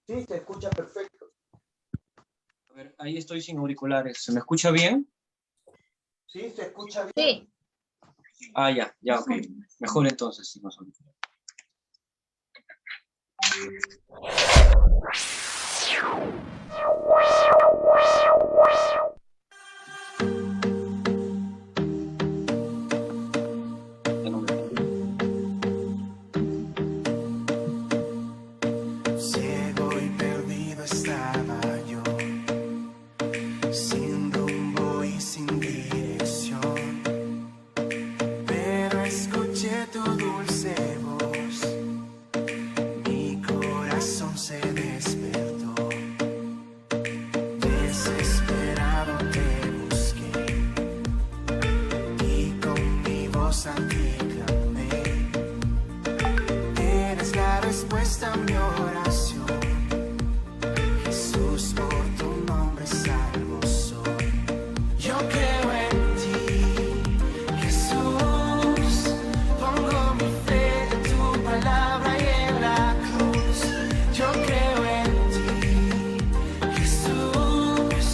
Sí, se escucha perfecto. A ver, ahí estoy sin auriculares. ¿Se me escucha bien? Sí, se escucha bien. Sí. Ah, ya, ok. Mejor entonces, sin los auriculares. Ya no me entendí. Ciego y perdido estaba yo, sin rumbo y sin dirección, pero escuché tu dulce voz, mi corazón se despertó, desesperado te busqué y con mi voz a ti clamé, eres la respuesta a mi oración. Jesús, por tu nombre salvo soy. Yo creo en ti, Jesús. Pongo mi fe en tu palabra y en la cruz. Yo creo en ti, Jesús.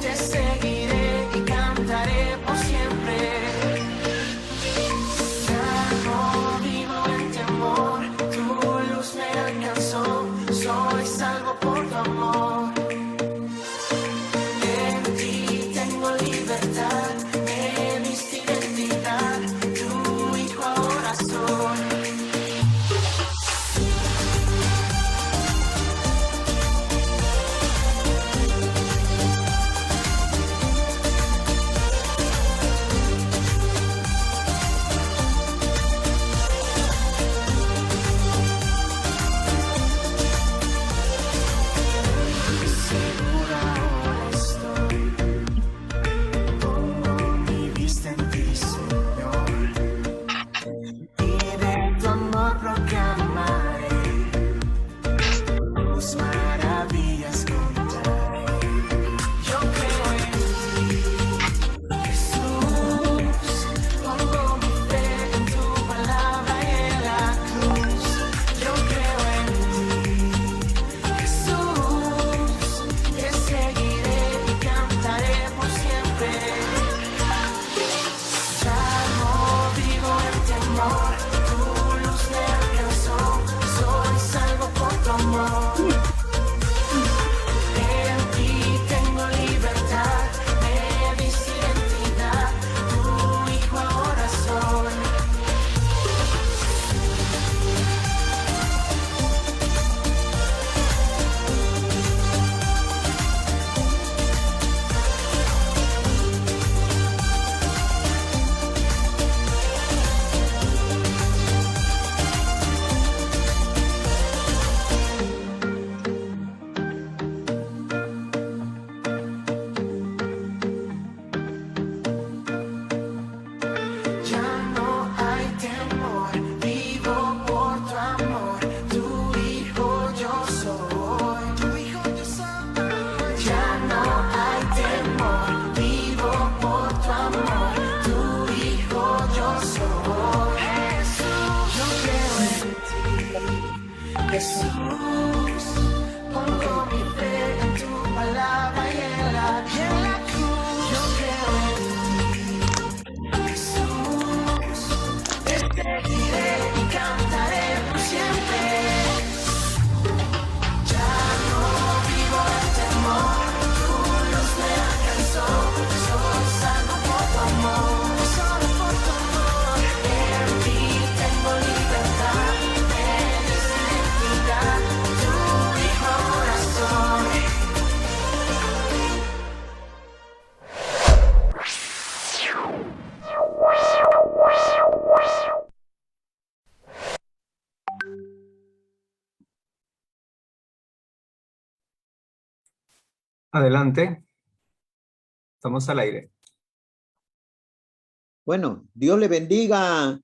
Te seguiré y cantaré por siempre. Ya no vivo en temor, tu luz me alcanzó. Soy salvo por tu amor. En ti tengo libertad, me diste identidad, tu hijo ahora soy. Segura ahora estoy, pongo mi vista en ti, Señor, y de tu amor proclamaré, tus maravillas contaré. Yo creo en ti, Jesús, pongo mi fe en tu palabra y en la cruz. Yo creo en ti, Jesús, te seguiré y cantaré por siempre. Ya no vivo en temor, tu luz me alcanzó, soy salvo por tu amor. En ti tengo libertad, me diste identidad, tu hijo ahora soy. Ya no hay temor, vivo por tu amor, tu hijo yo soy, tu hijo yo soy. Ya no hay temor, vivo por tu amor, tu hijo yo soy. Jesús, yo creo en ti, Jesús, pongo mi fe en tu palabra y en la cruz. Yo creo en ti, Jesús, te seguiré y cantaré por siempre. Ya no vivo en temor, tu luz me alcanzó, soy salvo por tu amor, solo por tu amor. En ti tengo libertad, me diste identidad, tu hijo ahora soy. Adelante. Estamos al aire. Bueno, Dios le bendiga,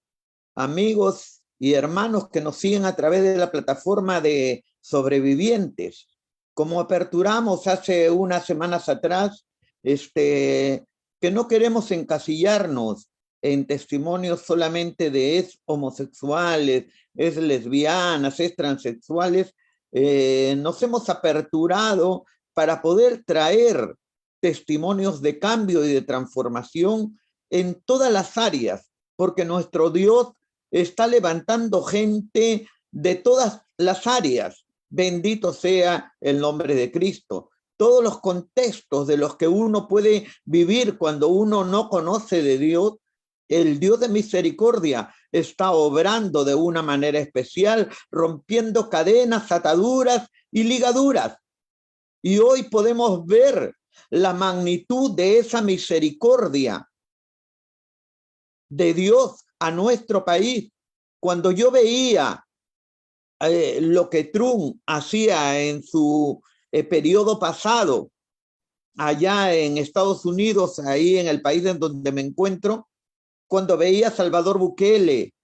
amigos y hermanos que nos siguen a través de la plataforma de Sobrevivientes. Como aperturamos hace unas semanas atrás, que no queremos encasillarnos en testimonios solamente de es homosexuales, es lesbianas, es transexuales, nos hemos aperturado para poder traer testimonios de cambio y de transformación en todas las áreas, porque nuestro Dios está levantando gente de todas las áreas. Bendito sea el nombre de Cristo. Todos los contextos de los que uno puede vivir cuando uno no conoce de Dios, el Dios de misericordia está obrando de una manera especial, rompiendo cadenas, ataduras y ligaduras. Y hoy podemos ver la magnitud de esa misericordia de Dios a nuestro país. Cuando yo veía lo que Trump hacía en su periodo pasado, allá en Estados Unidos, ahí en el país en donde me encuentro, cuando veía a Salvador Bukele,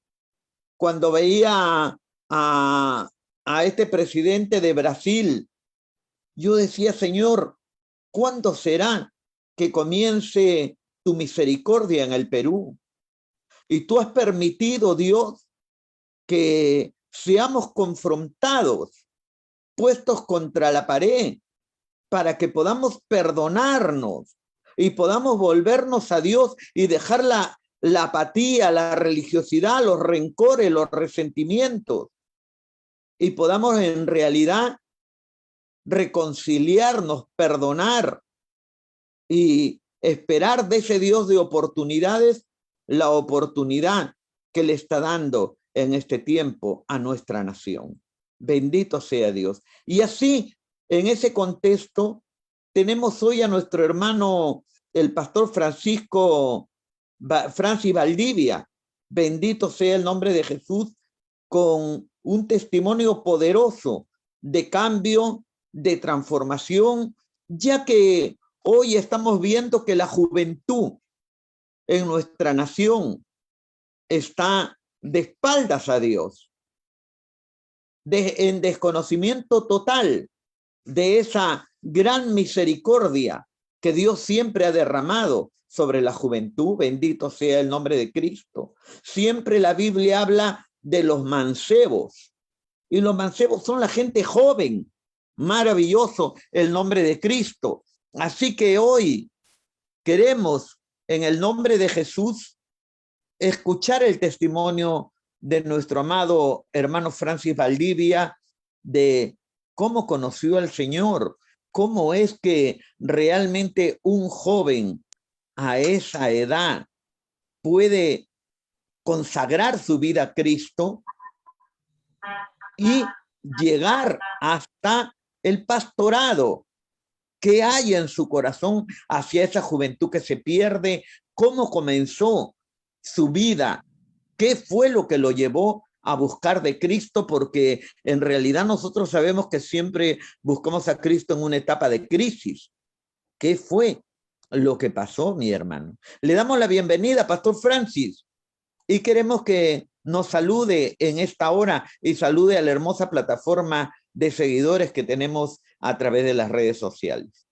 cuando veía a este presidente de Brasil, yo decía, Señor, ¿cuándo será que comience tu misericordia en el Perú? Y tú has permitido, Dios, que seamos confrontados, puestos contra la pared, para que podamos perdonarnos y podamos volvernos a Dios y dejar la apatía, la religiosidad, los rencores, los resentimientos, y podamos en realidad reconciliarnos, perdonar y esperar de ese Dios de oportunidades la oportunidad que le está dando en este tiempo a nuestra nación. Bendito sea Dios. Y así, en ese contexto, tenemos hoy a nuestro hermano, el pastor Francis Valdivia, bendito sea el nombre de Jesús, con un testimonio poderoso de cambio, de transformación, ya que hoy estamos viendo que la juventud en nuestra nación está de espaldas a Dios, en desconocimiento total de esa gran misericordia que Dios siempre ha derramado sobre la juventud. Bendito sea el nombre de Cristo. Siempre la Biblia habla de los mancebos, y los mancebos son la gente joven. Maravilloso el nombre de Cristo. Así que hoy queremos, en el nombre de Jesús, escuchar el testimonio de nuestro amado hermano Francis Valdivia, de cómo conoció al Señor, cómo es que realmente un joven a esa edad puede consagrar su vida a Cristo y llegar hasta el pastorado. ¿Qué hay en su corazón hacia esa juventud que se pierde? ¿Cómo comenzó su vida? ¿Qué fue lo que lo llevó a buscar de Cristo? Porque en realidad nosotros sabemos que siempre buscamos a Cristo en una etapa de crisis. ¿Qué fue lo que pasó, mi hermano? Le damos la bienvenida, Pastor Francis, y queremos que nos salude en esta hora y salude a la hermosa plataforma de seguidores que tenemos a través de las redes sociales.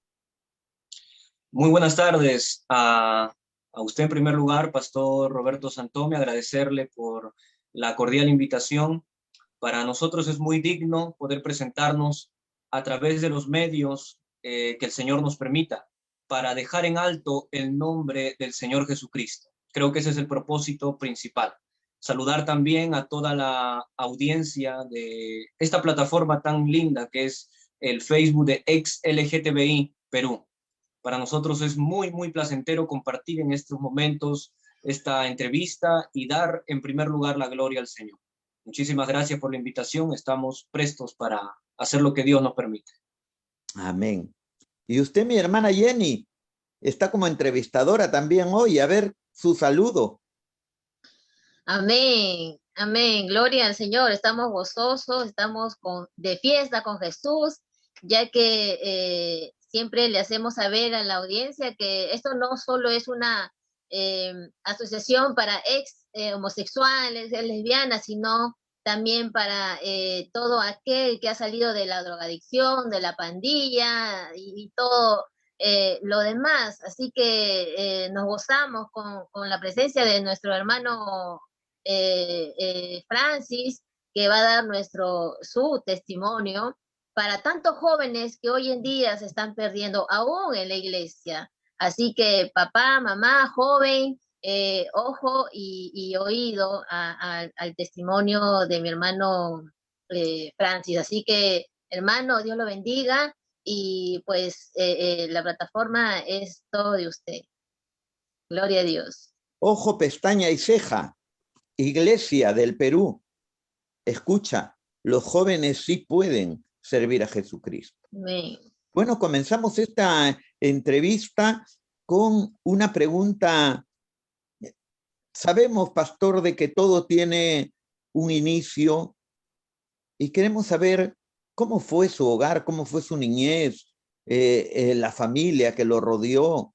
Muy buenas tardes a usted en primer lugar, Pastor Roberto Santome, agradecerle por la cordial invitación. Para nosotros es muy digno poder presentarnos a través de los medios que el Señor nos permita, para dejar en alto el nombre del Señor Jesucristo. Creo que ese es el propósito principal. Saludar también a toda la audiencia de esta plataforma tan linda que es el Facebook de ex-LGTBI Perú. Para nosotros es muy, muy placentero compartir en estos momentos esta entrevista y dar en primer lugar la gloria al Señor. Muchísimas gracias por la invitación. Estamos prestos para hacer lo que Dios nos permite. Amén. Y usted, mi hermana Jenny, está como entrevistadora también hoy. A ver, su saludo. Amén, amén, gloria al Señor. Estamos gozosos, estamos de fiesta con Jesús, ya que siempre le hacemos saber a la audiencia que esto no solo es una asociación para ex homosexuales, lesbianas, sino también para todo aquel que ha salido de la drogadicción, de la pandilla y todo lo demás. Así que nos gozamos con la presencia de nuestro hermano Francis, que va a dar su testimonio para tantos jóvenes que hoy en día se están perdiendo aún en la iglesia. Así que papá, mamá, joven, ojo y oído al testimonio de mi hermano Francis. Así que, hermano, Dios lo bendiga y pues la plataforma es todo de usted. Gloria a Dios. Ojo, pestaña y ceja. Iglesia del Perú, escucha, los jóvenes sí pueden servir a Jesucristo. Amén. Bueno, comenzamos esta entrevista con una pregunta. Sabemos, pastor, de que todo tiene un inicio y queremos saber cómo fue su hogar, cómo fue su niñez, la familia que lo rodeó.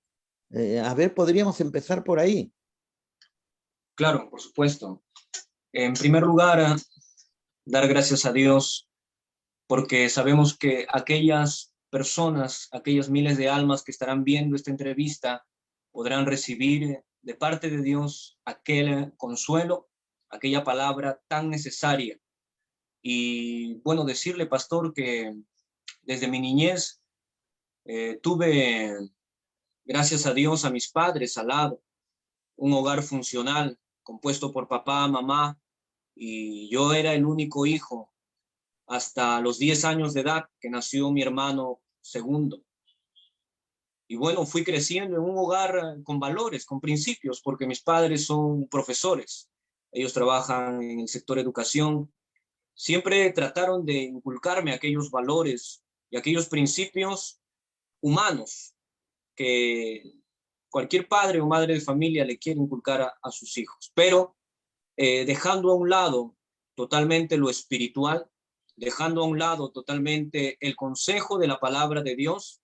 A ver, podríamos empezar por ahí. Claro, por supuesto. En primer lugar, dar gracias a Dios porque sabemos que aquellas personas, aquellas miles de almas que estarán viendo esta entrevista podrán recibir de parte de Dios aquel consuelo, aquella palabra tan necesaria. Y bueno, decirle, pastor, que desde mi niñez tuve, gracias a Dios, a mis padres al lado, un hogar funcional compuesto por papá, mamá, y yo era el único hijo hasta los 10 años de edad que nació mi hermano segundo. Y bueno, fui creciendo en un hogar con valores, con principios, porque mis padres son profesores. Ellos trabajan en el sector educación. Siempre trataron de inculcarme aquellos valores y aquellos principios humanos que cualquier padre o madre de familia le quiere inculcar a sus hijos. Pero dejando a un lado totalmente lo espiritual, dejando a un lado totalmente el consejo de la palabra de Dios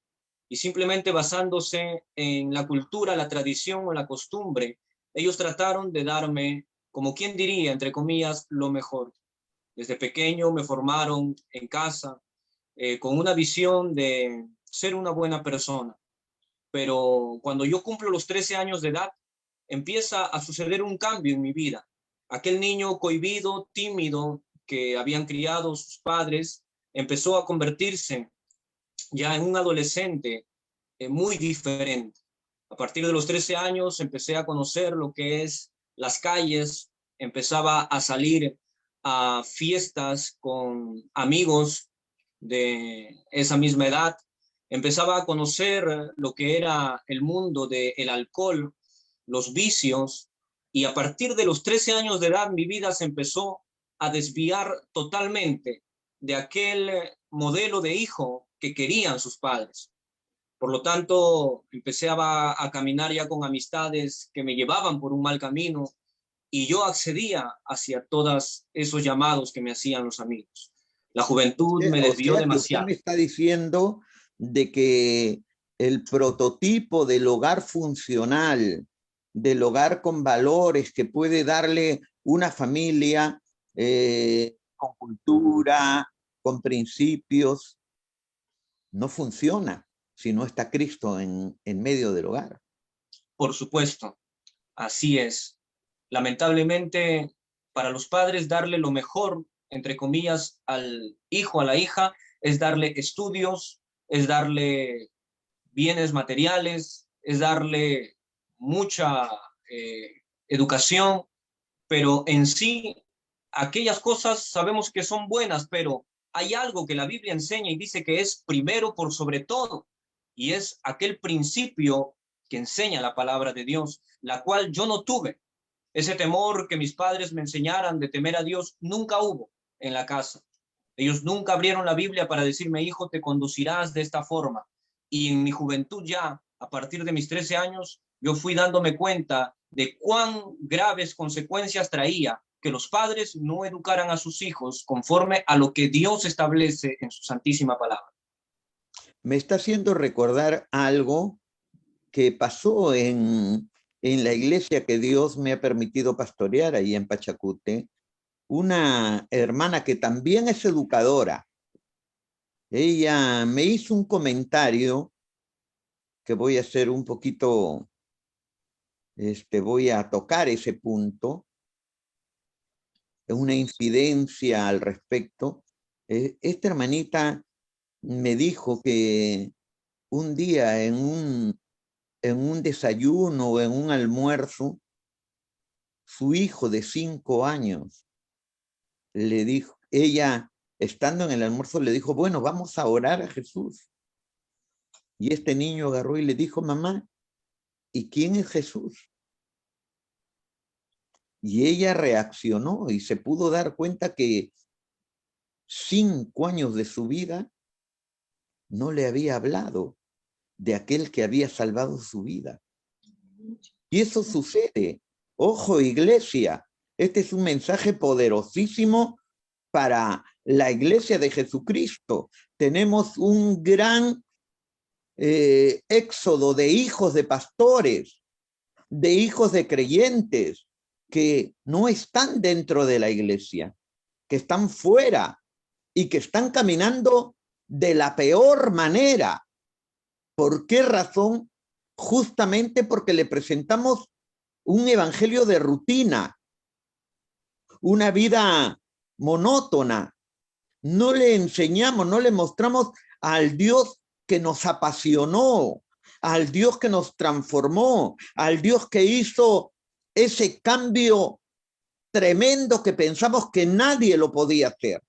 y simplemente basándose en la cultura, la tradición o la costumbre, ellos trataron de darme, como quien diría, entre comillas, lo mejor. Desde pequeño me formaron en casa con una visión de ser una buena persona. Pero cuando yo cumplo los 13 años de edad, empieza a suceder un cambio en mi vida. Aquel niño cohibido, tímido, que habían criado sus padres, empezó a convertirse ya en un adolescente muy diferente. A partir de los 13 años empecé a conocer lo que es las calles, empezaba a salir a fiestas con amigos de esa misma edad, empezaba a conocer lo que era el mundo del alcohol, los vicios, y a partir de los 13 años de edad mi vida se empezó a desviar totalmente de aquel modelo de hijo que querían sus padres. Por lo tanto, empecé a caminar ya con amistades que me llevaban por un mal camino y yo accedía hacia todos esos llamados que me hacían los amigos. La juventud me desvió demasiado. Usted me está diciendo de que el prototipo del hogar funcional, del hogar con valores que puede darle una familia con cultura, con principios, no funciona si no está Cristo en medio del hogar. Por supuesto, así es. Lamentablemente, para los padres darle lo mejor, entre comillas, al hijo, a la hija, es darle estudios, es darle bienes materiales, es darle mucha educación, pero en sí, aquellas cosas sabemos que son buenas, pero hay algo que la Biblia enseña y dice que es primero por sobre todo, y es aquel principio que enseña la palabra de Dios, la cual yo no tuve. Ese temor que mis padres me enseñaran de temer a Dios nunca hubo en la casa. Ellos nunca abrieron la Biblia para decirme, hijo, te conducirás de esta forma. Y en mi juventud ya, a partir de mis 13 años, yo fui dándome cuenta de cuán graves consecuencias traía que los padres no educaran a sus hijos conforme a lo que Dios establece en su santísima palabra. Me está haciendo recordar algo que pasó en la iglesia que Dios me ha permitido pastorear ahí en Pachacute. Una hermana que también es educadora. Ella me hizo un comentario que voy a hacer un poquito, voy a tocar ese punto. Es una infidencia al respecto. Esta hermanita me dijo que un día en un desayuno o en un almuerzo, su hijo de 5 años le dijo, ella estando en el almuerzo le dijo, bueno, vamos a orar a Jesús. Y este niño agarró y le dijo, mamá, ¿y quién es Jesús? Y ella reaccionó y se pudo dar cuenta que 5 años de su vida no le había hablado de aquel que había salvado su vida. Y eso sucede. Ojo, iglesia, este es un mensaje poderosísimo para la iglesia de Jesucristo. Tenemos un gran éxodo de hijos de pastores, de hijos de creyentes que no están dentro de la iglesia, que están fuera y que están caminando de la peor manera. ¿Por qué razón? Justamente porque le presentamos un evangelio de rutina, una vida monótona. No le enseñamos, no le mostramos al Dios que nos apasionó, al Dios que nos transformó, al Dios que hizo ese cambio tremendo que pensamos que nadie lo podía hacer.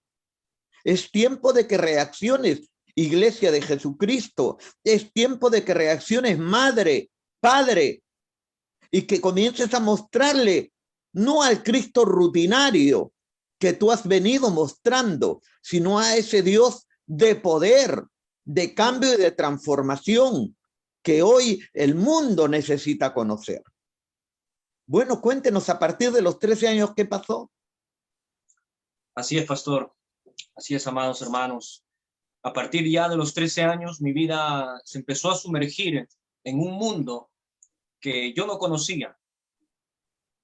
Es tiempo de que reacciones, Iglesia de Jesucristo. Es tiempo de que reacciones, madre, padre, y que comiences a mostrarle no al Cristo rutinario que tú has venido mostrando, sino a ese Dios de poder, de cambio y de transformación que hoy el mundo necesita conocer. Bueno, cuéntenos a partir de los 13 años qué pasó. Así es, pastor. Así es, amados hermanos. A partir ya de los 13 años, mi vida se empezó a sumergir en un mundo que yo no conocía.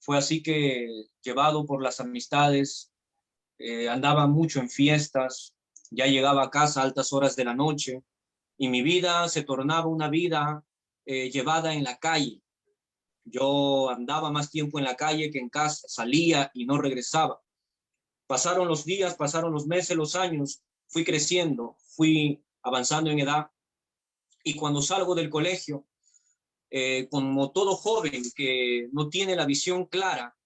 Fue así que, llevado por las amistades, andaba mucho en fiestas, ya llegaba a casa a altas horas de la noche, y mi vida se tornaba una vida llevada en la calle. Yo andaba más tiempo en la calle que en casa, salía y no regresaba. Pasaron los días, pasaron los meses, los años, fui creciendo, fui avanzando en edad, y cuando salgo del colegio, como todo joven que no tiene la visión clara,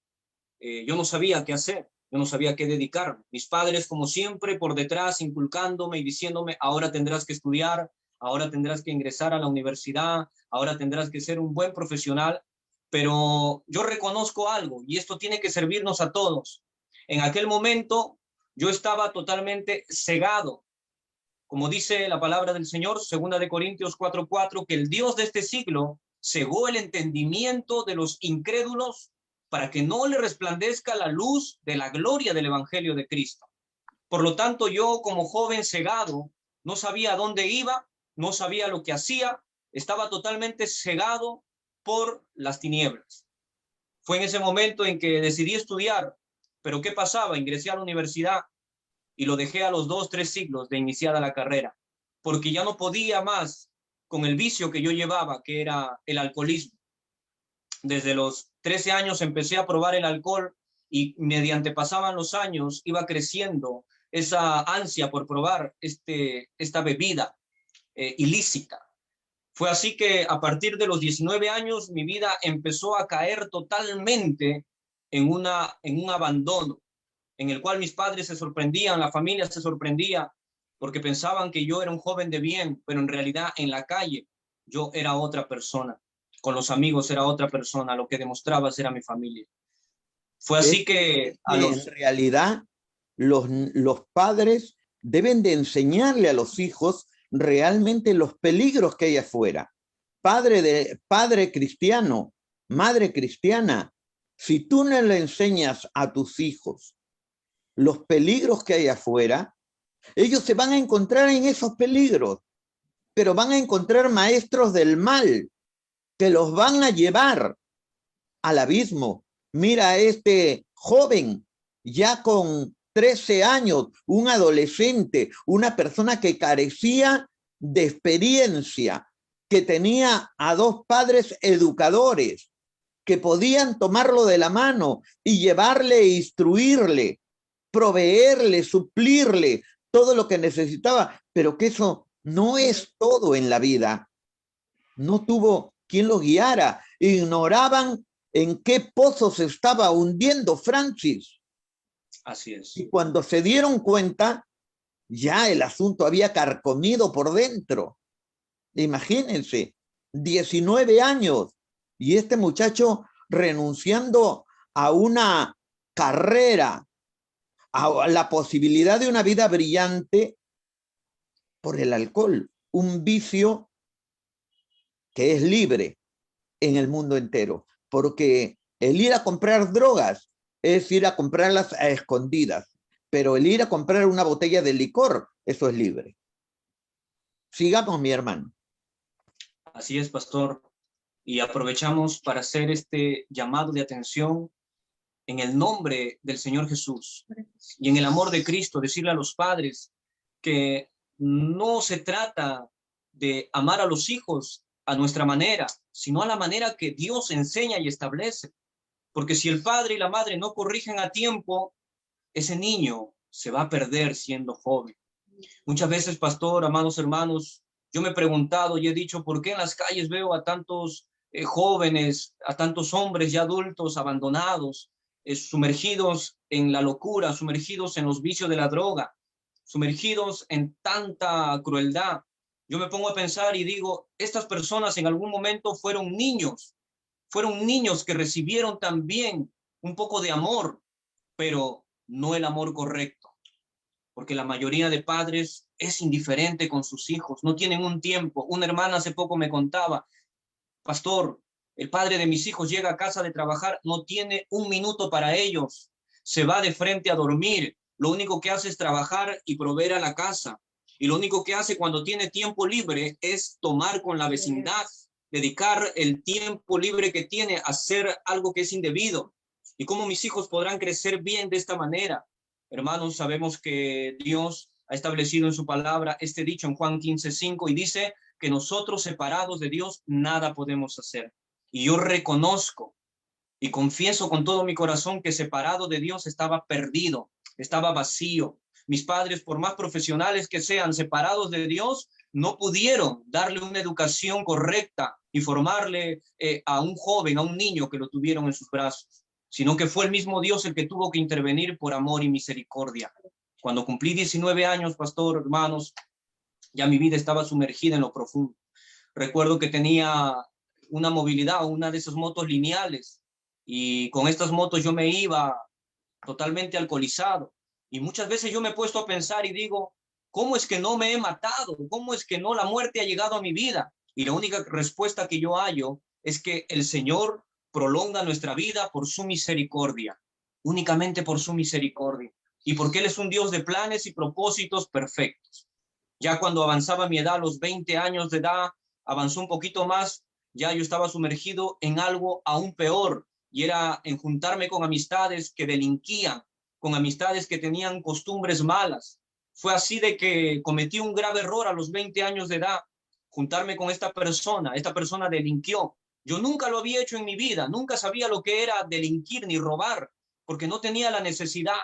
yo no sabía qué hacer, yo no sabía qué dedicarme. Mis padres, como siempre, por detrás, inculcándome y diciéndome, ahora tendrás que estudiar, ahora tendrás que ingresar a la universidad, ahora tendrás que ser un buen profesional. Pero yo reconozco algo, y esto tiene que servirnos a todos. En aquel momento yo estaba totalmente cegado. Como dice la palabra del Señor, 2 Corintios 4:4, que el Dios de este siglo cegó el entendimiento de los incrédulos para que no le resplandezca la luz de la gloria del evangelio de Cristo. Por lo tanto, yo como joven cegado, no sabía a dónde iba, no sabía lo que hacía, estaba totalmente cegado por las tinieblas. Fue en ese momento en que decidí estudiar, pero ¿qué pasaba? Ingresé a la universidad y lo dejé a los 2-3 siglos de iniciada la carrera, porque ya no podía más con el vicio que yo llevaba, que era el alcoholismo. Desde los 13 años empecé a probar el alcohol, y mediante pasaban los años iba creciendo esa ansia por probar esta bebida ilícita. Fue así que a partir de los 19 años mi vida empezó a caer totalmente en un abandono, en el cual mis padres se sorprendían, la familia se sorprendía, porque pensaban que yo era un joven de bien, pero en realidad en la calle yo era otra persona, con los amigos era otra persona, lo que demostraba era mi familia. Fue así que en realidad los padres deben de enseñarle a los hijos realmente los peligros que hay afuera. Padre cristiano, madre cristiana, si tú no le enseñas a tus hijos los peligros que hay afuera, ellos se van a encontrar en esos peligros, pero van a encontrar maestros del mal que los van a llevar al abismo. Mira a este joven ya con 13 años, un adolescente, una persona que carecía de experiencia, que tenía a 2 padres educadores que podían tomarlo de la mano y llevarle e instruirle, proveerle, suplirle todo lo que necesitaba, pero que eso no es todo en la vida. No tuvo quien lo guiara. Ignoraban en qué pozo se estaba hundiendo Francis. Así es. Y cuando se dieron cuenta, ya el asunto había carcomido por dentro. Imagínense, 19 años. Y este muchacho renunciando a una carrera, a la posibilidad de una vida brillante por el alcohol, un vicio que es libre en el mundo entero, porque el ir a comprar drogas es ir a comprarlas a escondidas, pero el ir a comprar una botella de licor, eso es libre. Sigamos, mi hermano. Así es, pastor. Y aprovechamos para hacer este llamado de atención en el nombre del Señor Jesús y en el amor de Cristo, decirle a los padres que no se trata de amar a los hijos a nuestra manera, sino a la manera que Dios enseña y establece. Porque si el padre y la madre no corrigen a tiempo, ese niño se va a perder siendo joven. Muchas veces, pastor, amados hermanos, yo me he preguntado y he dicho, ¿por qué en las calles veo a tantos jóvenes, a tantos hombres ya adultos abandonados, sumergidos en la locura, sumergidos en los vicios de la droga, sumergidos en tanta crueldad? Yo me pongo a pensar y digo, estas personas en algún momento fueron niños que recibieron también un poco de amor, pero no el amor correcto, porque la mayoría de padres es indiferente con sus hijos, no tienen un tiempo. Una hermana hace poco me contaba, pastor, el padre de mis hijos llega a casa de trabajar, no tiene un minuto para ellos, se va de frente a dormir, lo único que hace es trabajar y proveer a la casa, y lo único que hace cuando tiene tiempo libre es tomar con la vecindad, dedicar el tiempo libre que tiene a hacer algo que es indebido. ¿Y cómo mis hijos podrán crecer bien de esta manera? Hermanos, sabemos que Dios ha establecido en su palabra este dicho en Juan 15:5 y dice que nosotros separados de Dios nada podemos hacer. Y yo reconozco y confieso con todo mi corazón que separado de Dios estaba perdido, estaba vacío. Mis padres, por más profesionales que sean, separados de Dios, no pudieron darle una educación correcta y formarle a un joven, a un niño que lo tuvieron en sus brazos, sino que fue el mismo Dios el que tuvo que intervenir por amor y misericordia. Cuando cumplí 19 años, pastor, hermanos, ya mi vida estaba sumergida en lo profundo. Recuerdo que tenía una movilidad, una de esas motos lineales, y con estas motos yo me iba totalmente alcoholizado. Y muchas veces yo me he puesto a pensar y digo, ¿cómo es que no me he matado? ¿Cómo es que no la muerte ha llegado a mi vida? Y la única respuesta que yo hallo es que el Señor prolonga nuestra vida por su misericordia, únicamente por su misericordia, y porque Él es un Dios de planes y propósitos perfectos. Ya cuando avanzaba mi edad, a los 20 años de edad, avanzó un poquito más, ya yo estaba sumergido en algo aún peor, y era en juntarme con amistades que delinquían, con amistades que tenían costumbres malas. Fue así de que cometí un grave error a los 20 años de edad, juntarme con esta persona delinquió. Yo nunca lo había hecho en mi vida, nunca sabía lo que era delinquir ni robar, porque no tenía la necesidad,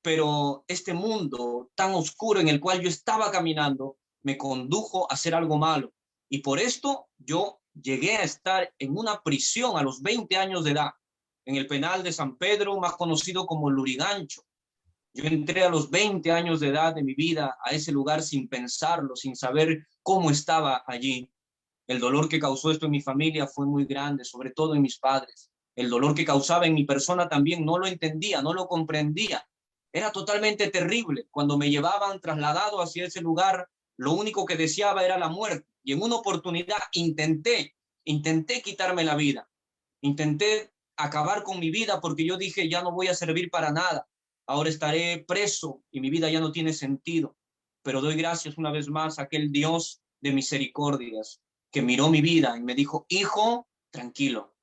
pero este mundo tan oscuro en el cual yo estaba caminando me condujo a hacer algo malo. Y por esto yo llegué a estar en una prisión a los 20 años de edad, en el penal de San Pedro, más conocido como Lurigancho. Yo entré a los 20 años de edad de mi vida a ese lugar sin pensarlo, sin saber cómo estaba allí. El dolor que causó esto en mi familia fue muy grande, sobre todo en mis padres. El dolor que causaba en mi persona también no lo entendía, no lo comprendía. Era totalmente terrible. Cuando me llevaban trasladado hacia ese lugar, lo único que deseaba era la muerte. Y en una oportunidad intenté quitarme la vida. Intenté acabar con mi vida porque yo dije, ya no voy a servir para nada. Ahora estaré preso y mi vida ya no tiene sentido. Pero doy gracias una vez más a aquel Dios de misericordias que miró mi vida y me dijo, hijo, tranquilo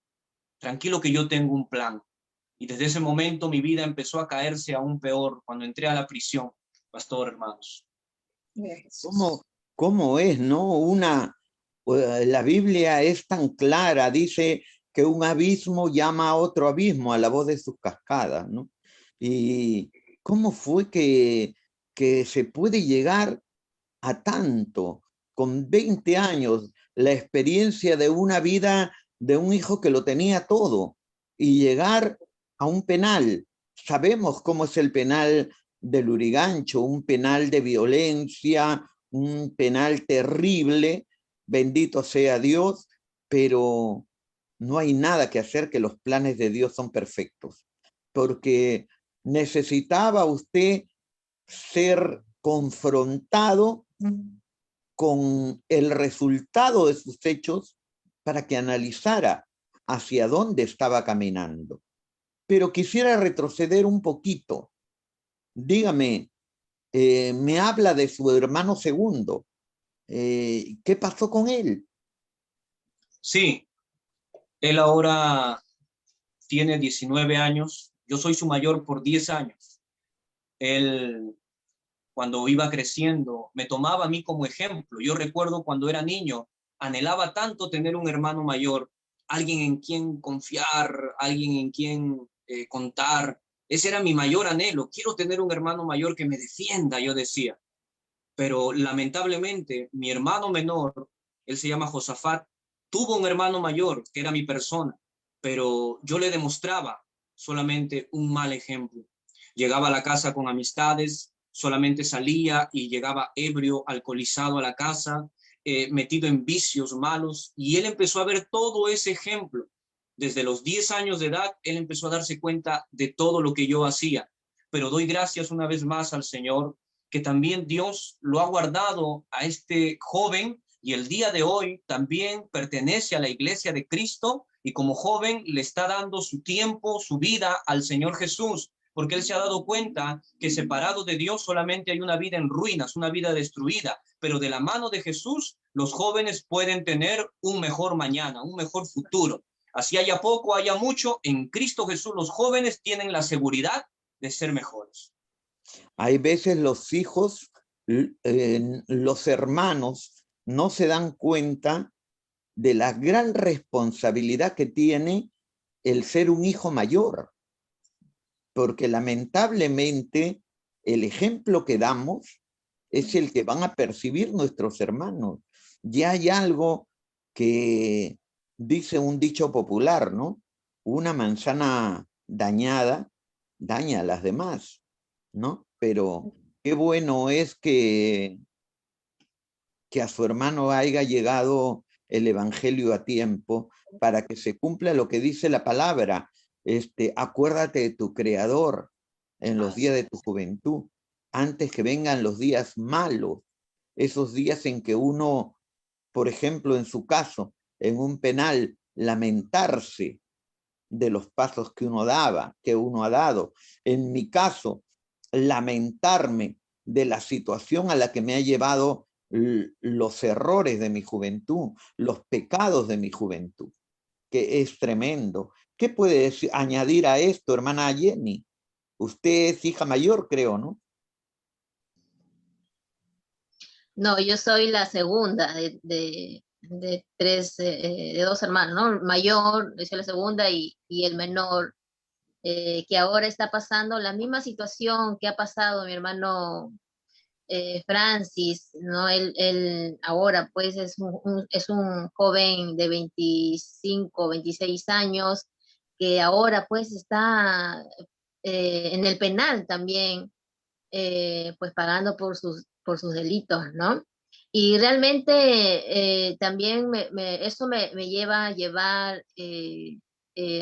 que yo tengo un plan. Y desde ese momento mi vida empezó a caerse aún peor cuando entré a la prisión, pastor, hermanos. ¿Cómo es, no? La Biblia es tan clara, dice que un abismo llama a otro abismo a la voz de sus cascadas, ¿no? Y cómo fue que que se puede llegar a tanto con 20 años, la experiencia de una vida de un hijo que lo tenía todo y llegar a un penal. Sabemos cómo es el penal del Lurigancho, un penal de violencia, un penal terrible, bendito sea Dios, pero no hay nada que hacer, que los planes de Dios son perfectos, porque necesitaba usted ser confrontado con el resultado de sus hechos para que analizara hacia dónde estaba caminando. Pero quisiera retroceder un poquito. Dígame, me habla de su hermano segundo. ¿Qué pasó con él? Sí, él ahora tiene 19 años. Yo soy su mayor por 10 años. Él, cuando iba creciendo, me tomaba a mí como ejemplo. Yo recuerdo cuando era niño, anhelaba tanto tener un hermano mayor, alguien en quien confiar, alguien en quien contar. Ese era mi mayor anhelo. Quiero tener un hermano mayor que me defienda, yo decía. Pero lamentablemente, mi hermano menor, él se llama Josafat, tuvo un hermano mayor, que era mi persona, pero yo le demostraba solamente un mal ejemplo. Llegaba a la casa con amistades, solamente salía y llegaba ebrio, alcoholizado a la casa, metido en vicios malos, y él empezó a ver todo ese ejemplo. Desde los 10 años de edad, él empezó a darse cuenta de todo lo que yo hacía. Pero doy gracias una vez más al Señor, que también Dios lo ha guardado a este joven, y el día de hoy también pertenece a la iglesia de Cristo, y como joven le está dando su tiempo, su vida al Señor Jesús, porque él se ha dado cuenta que separado de Dios solamente hay una vida en ruinas, una vida destruida, pero de la mano de Jesús los jóvenes pueden tener un mejor mañana, un mejor futuro. Así haya poco, haya mucho, en Cristo Jesús los jóvenes tienen la seguridad de ser mejores. Hay veces los hijos, los hermanos, no se dan cuenta de la gran responsabilidad que tiene el ser un hijo mayor, porque lamentablemente el ejemplo que damos es el que van a percibir nuestros hermanos. Ya hay algo que dice un dicho popular, ¿no? Una manzana dañada daña a las demás, ¿no? Pero qué bueno es que a su hermano haya llegado el evangelio a tiempo para que se cumpla lo que dice la palabra. Acuérdate de tu Creador en los días de tu juventud, antes que vengan los días malos, esos días en que uno, por ejemplo, en su caso, en un penal, lamentarse de los pasos que uno daba, que uno ha dado. En mi caso, lamentarme de la situación a la que me ha llevado los errores de mi juventud, los pecados de mi juventud, que es tremendo. ¿Qué puede añadir a esto, hermana Jenny? Usted es hija mayor, creo, ¿no? No, yo soy la segunda de tres, de dos hermanos, ¿no? Mayor, yo soy la segunda y el menor, que ahora está pasando la misma situación que ha pasado mi hermano Francis, ¿no? Él ahora pues es un joven de 25, 26 años que ahora pues está en el penal también, pues pagando por sus delitos, ¿no? Y realmente también eso me lleva a llevar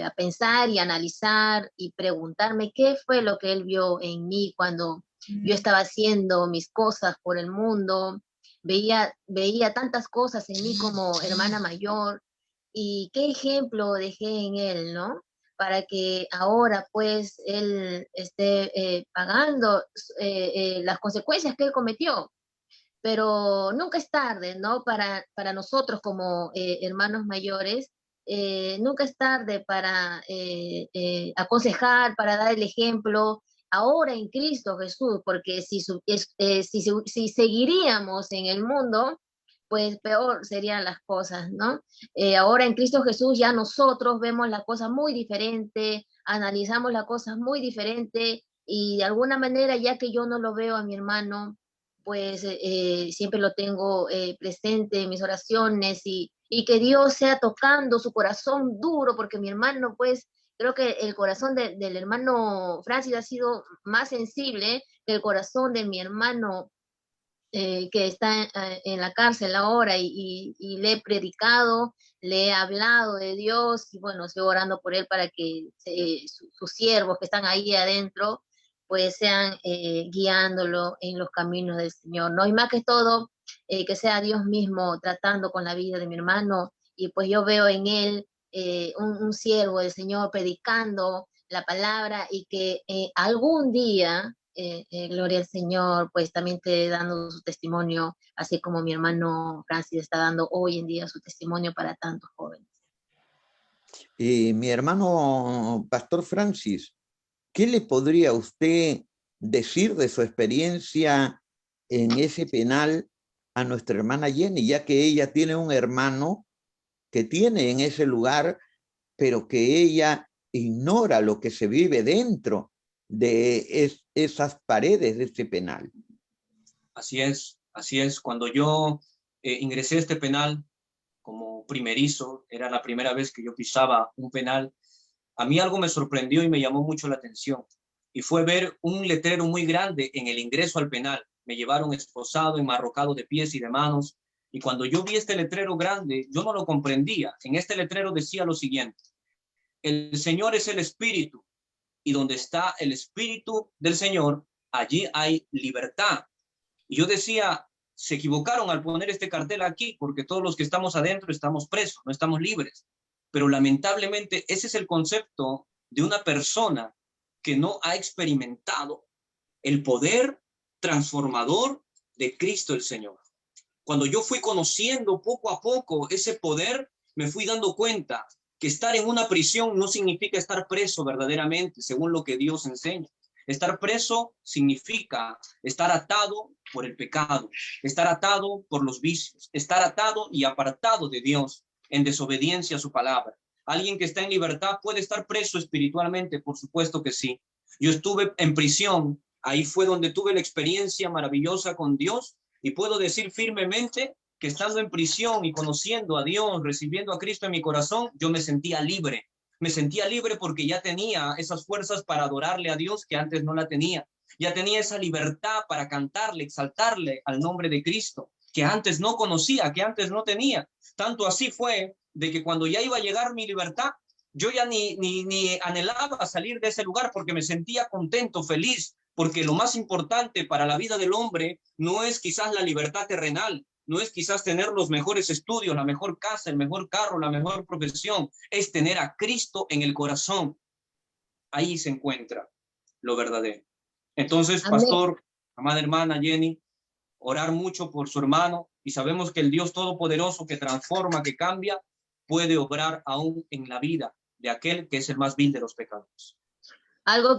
a pensar y analizar y preguntarme qué fue lo que él vio en mí cuando yo estaba haciendo mis cosas por el mundo, veía tantas cosas en mí como hermana mayor y qué ejemplo dejé en él, ¿no? Para que ahora pues él esté pagando las consecuencias que él cometió. Pero nunca es tarde, ¿no? Para nosotros como hermanos mayores, nunca es tarde para aconsejar, para dar el ejemplo, ahora en Cristo Jesús, porque si seguiríamos en el mundo, pues peor serían las cosas, ¿no? Ahora en Cristo Jesús ya nosotros vemos las cosas muy diferente, analizamos las cosas muy diferente y de alguna manera, ya que yo no lo veo a mi hermano, pues siempre lo tengo presente en mis oraciones y que Dios sea tocando su corazón duro, porque mi hermano, pues, creo que el corazón del hermano Francis ha sido más sensible que el corazón de mi hermano que está en la cárcel ahora y le he predicado, le he hablado de Dios y bueno, estoy orando por él para que sus siervos que están ahí adentro pues sean guiándolo en los caminos del Señor, ¿no? Y más que todo, que sea Dios mismo tratando con la vida de mi hermano y pues yo veo en él un siervo del Señor predicando la palabra y que algún día gloria al Señor, pues también te dando su testimonio, así como mi hermano Francis está dando hoy en día su testimonio para tantos jóvenes. Y mi hermano Pastor Francis, ¿qué le podría usted decir de su experiencia en ese penal a nuestra hermana Jenny, ya que ella tiene un hermano que tiene en ese lugar, pero que ella ignora lo que se vive dentro de esas paredes de este penal? Así es, así es. Cuando yo ingresé a este penal como primerizo, era la primera vez que yo pisaba un penal, a mí algo me sorprendió y me llamó mucho la atención, y fue ver un letrero muy grande en el ingreso al penal. Me llevaron esposado, enmarrocado de pies y de manos, y cuando yo vi este letrero grande, yo no lo comprendía. En este letrero decía lo siguiente: el Señor es el Espíritu, y donde está el Espíritu del Señor, allí hay libertad. Y yo decía, se equivocaron al poner este cartel aquí, porque todos los que estamos adentro estamos presos, no estamos libres. Pero lamentablemente ese es el concepto de una persona que no ha experimentado el poder transformador de Cristo el Señor. Cuando yo fui conociendo poco a poco ese poder, me fui dando cuenta que estar en una prisión no significa estar preso verdaderamente, según lo que Dios enseña. Estar preso significa estar atado por el pecado, estar atado por los vicios, estar atado y apartado de Dios en desobediencia a su palabra. Alguien que está en libertad puede estar preso espiritualmente, por supuesto que sí. Yo estuve en prisión, ahí fue donde tuve la experiencia maravillosa con Dios, y puedo decir firmemente que estando en prisión y conociendo a Dios, recibiendo a Cristo en mi corazón, yo me sentía libre. Me sentía libre porque ya tenía esas fuerzas para adorarle a Dios que antes no la tenía. Ya tenía esa libertad para cantarle, exaltarle al nombre de Cristo, que antes no conocía, que antes no tenía. Tanto así fue de que cuando ya iba a llegar mi libertad, yo ya ni anhelaba salir de ese lugar porque me sentía contento, feliz, porque lo más importante para la vida del hombre no es quizás la libertad terrenal, no es quizás tener los mejores estudios, la mejor casa, el mejor carro, la mejor profesión, es tener a Cristo en el corazón. Ahí se encuentra lo verdadero. Entonces, Amén. pastor, amada hermana Jenny, orar mucho por su hermano, y sabemos que el Dios Todopoderoso que transforma, que cambia, puede obrar aún en la vida de aquel que es el más vil de los pecados. Algo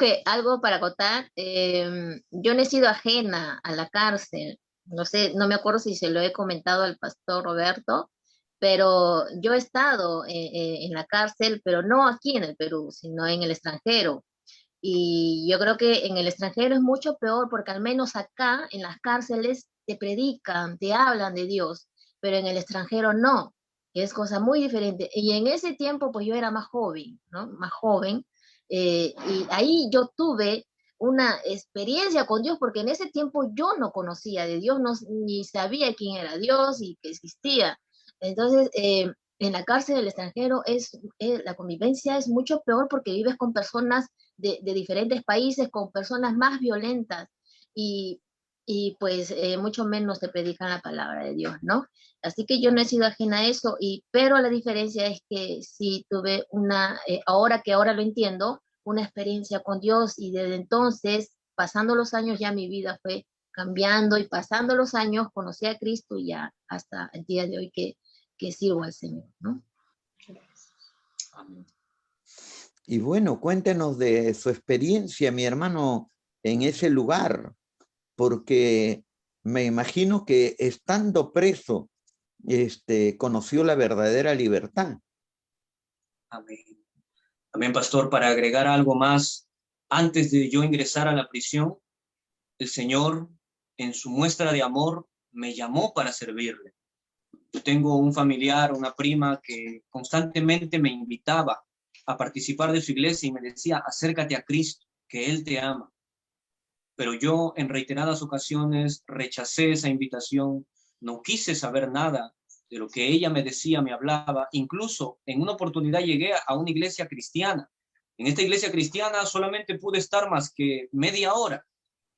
para acotar, yo no he sido ajena a la cárcel, no sé, no me acuerdo si se lo he comentado al pastor Roberto, pero yo he estado en la cárcel, pero no aquí en el Perú, sino en el extranjero. Y yo creo que en el extranjero es mucho peor porque al menos acá en las cárceles te predican, te hablan de Dios, pero en el extranjero no, es cosa muy diferente. Y en ese tiempo pues yo era más joven, ¿no? Más joven. Y ahí yo tuve una experiencia con Dios porque en ese tiempo yo no conocía de Dios, no, ni sabía quién era Dios y que existía. Entonces, en la cárcel del extranjero la convivencia es mucho peor porque vives con personas de diferentes países, con personas más violentas y pues mucho menos te predican la palabra de Dios, ¿no? Así que yo no he sido ajena a eso, pero la diferencia es que sí tuve ahora lo entiendo, una experiencia con Dios y desde entonces, pasando los años, ya mi vida fue cambiando y pasando los años conocí a Cristo y ya hasta el día de hoy que sirvo al Señor, ¿no? Amén. Y bueno, cuéntenos de su experiencia, mi hermano, en ese lugar, porque me imagino que estando preso, conoció la verdadera libertad. Amén. Amén, pastor. Para agregar algo más Antes de yo ingresar a la prisión, el Señor, en su muestra de amor, me llamó para servirle. Yo tengo un familiar, una prima que constantemente me invitaba a participar de su iglesia y me decía, acércate a Cristo, que Él te ama. Pero yo en reiteradas ocasiones rechacé esa invitación, no quise saber nada de lo que ella me decía, me hablaba. Incluso en una oportunidad llegué a una iglesia cristiana. En esta iglesia cristiana solamente pude estar más que media hora.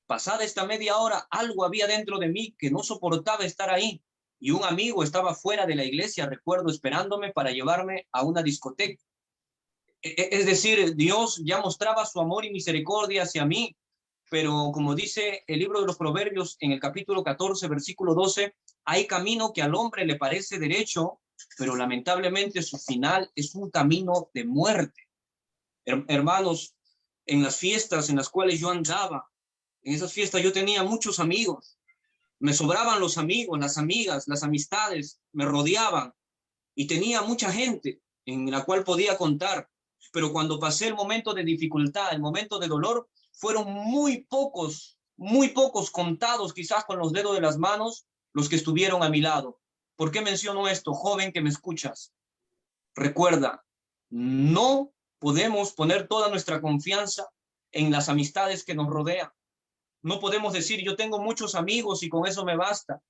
Pasada esta media hora, algo había dentro de mí que no soportaba estar ahí. Y un amigo estaba fuera de la iglesia, recuerdo, esperándome para llevarme a una discoteca. Es decir, Dios ya mostraba su amor y misericordia hacia mí, pero como dice el libro de los Proverbios en el capítulo 14, versículo 12, hay camino que al hombre le parece derecho, pero lamentablemente su final es un camino de muerte. Hermanos, en las fiestas en las cuales yo andaba, en esas fiestas yo tenía muchos amigos, me sobraban los amigos, las amigas, las amistades, me rodeaban y tenía mucha gente en la cual podía contar. Pero cuando pasé el momento de dificultad, el momento de dolor, fueron muy pocos contados, quizás con los dedos de las manos, los que estuvieron a mi lado. ¿Por qué menciono esto, joven que me escuchas? Recuerda, no podemos poner toda nuestra confianza en las amistades que nos rodean. No podemos decir, yo tengo muchos amigos y con eso me basta,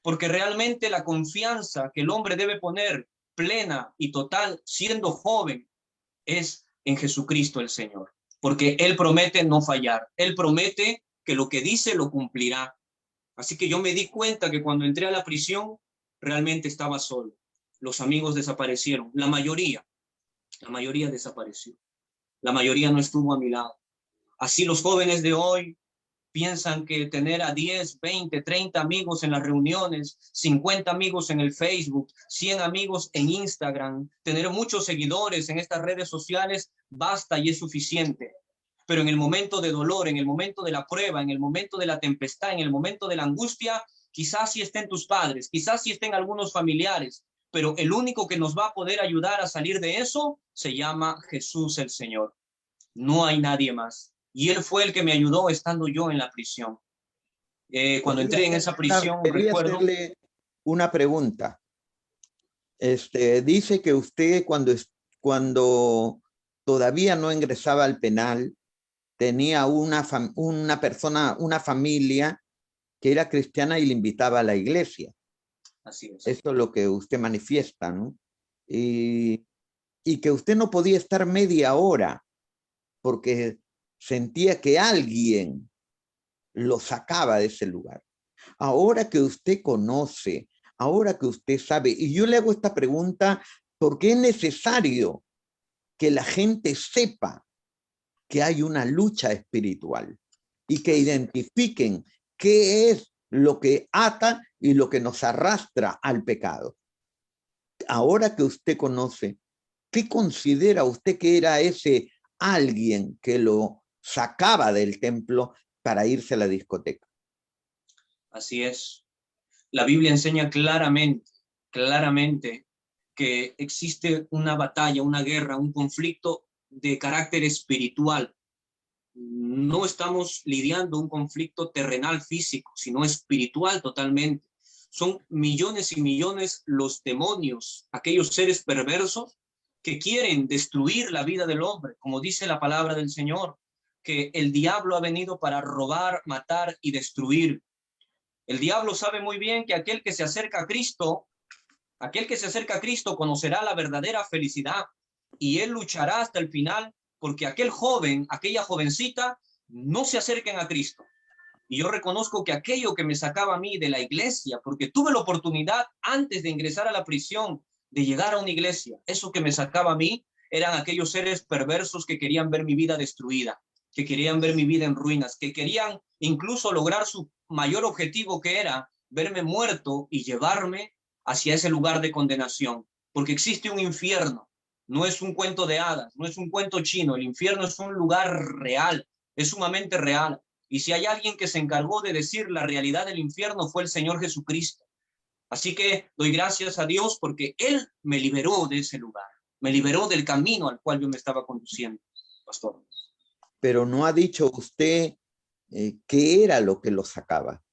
porque realmente la confianza que el hombre debe poner plena y total, siendo joven, es en Jesucristo el Señor, porque Él promete no fallar, Él promete que lo que dice lo cumplirá. Así que yo me di cuenta que cuando entré a la prisión, realmente estaba solo. Los amigos desaparecieron, la mayoría desapareció. La mayoría no estuvo a mi lado. Así los jóvenes de hoy piensan que tener a 10, 20, 30 amigos en las reuniones, 50 amigos en el Facebook, 100 amigos en Instagram, tener muchos seguidores en estas redes sociales, basta y es suficiente. Pero en el momento de dolor, en el momento de la prueba, en el momento de la tempestad, en el momento de la angustia, quizás sí estén tus padres, quizás sí estén algunos familiares, pero el único que nos va a poder ayudar a salir de eso se llama Jesús el Señor. No hay nadie más. Y Él fue el que me ayudó estando yo en la prisión. Cuando entré en esa prisión, quería recuerdo... hacerle una pregunta. Dice que usted cuando todavía no ingresaba al penal, tenía una familia que era cristiana y le invitaba a la iglesia. Así es. Eso es lo que usted manifiesta, ¿no? Y que usted no podía estar media hora porque sentía que alguien lo sacaba de ese lugar. Ahora que usted conoce, ahora que usted sabe, y yo le hago esta pregunta porque es necesario que la gente sepa que hay una lucha espiritual y que identifiquen qué es lo que ata y lo que nos arrastra al pecado. Ahora que usted conoce, ¿qué considera usted que era ese alguien que lo sacaba del templo para irse a la discoteca? Así es. La Biblia enseña claramente que existe una batalla, una guerra, un conflicto de carácter espiritual. No estamos lidiando un conflicto terrenal físico, sino espiritual totalmente. Son millones y millones los demonios, aquellos seres perversos que quieren destruir la vida del hombre, como dice la palabra del Señor, que el diablo ha venido para robar, matar y destruir. El diablo sabe muy bien que aquel que se acerca a Cristo conocerá la verdadera felicidad y él luchará hasta el final porque aquel joven, aquella jovencita no se acerquen a Cristo. Y yo reconozco que aquello que me sacaba a mí de la iglesia, porque tuve la oportunidad antes de ingresar a la prisión de llegar a una iglesia, eso que me sacaba a mí eran aquellos seres perversos que querían ver mi vida destruida, que querían ver mi vida en ruinas, que querían incluso lograr su mayor objetivo, que era verme muerto y llevarme hacia ese lugar de condenación, porque existe un infierno, no es un cuento de hadas, no es un cuento chino, el infierno es un lugar real, es sumamente real, y si hay alguien que se encargó de decir la realidad del infierno fue el Señor Jesucristo. Así que doy gracias a Dios porque Él me liberó de ese lugar, me liberó del camino al cual yo me estaba conduciendo, pastor. pero no ha dicho usted qué era lo que lo sacaba.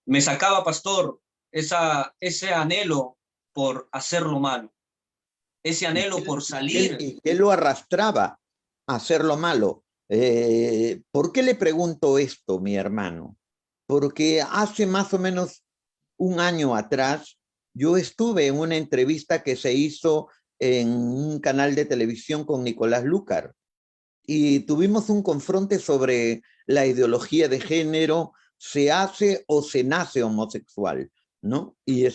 Me sacaba, pastor, ese anhelo por hacer lo malo, ese anhelo por salir. ¿Y qué lo arrastraba a hacer lo malo? ¿Por qué le pregunto esto, mi hermano? Porque hace más o menos un año atrás, yo estuve en una entrevista que se hizo en un canal de televisión con Nicolás Lucar y tuvimos un confronte sobre la ideología de género, se hace o se nace homosexual, ¿no? Y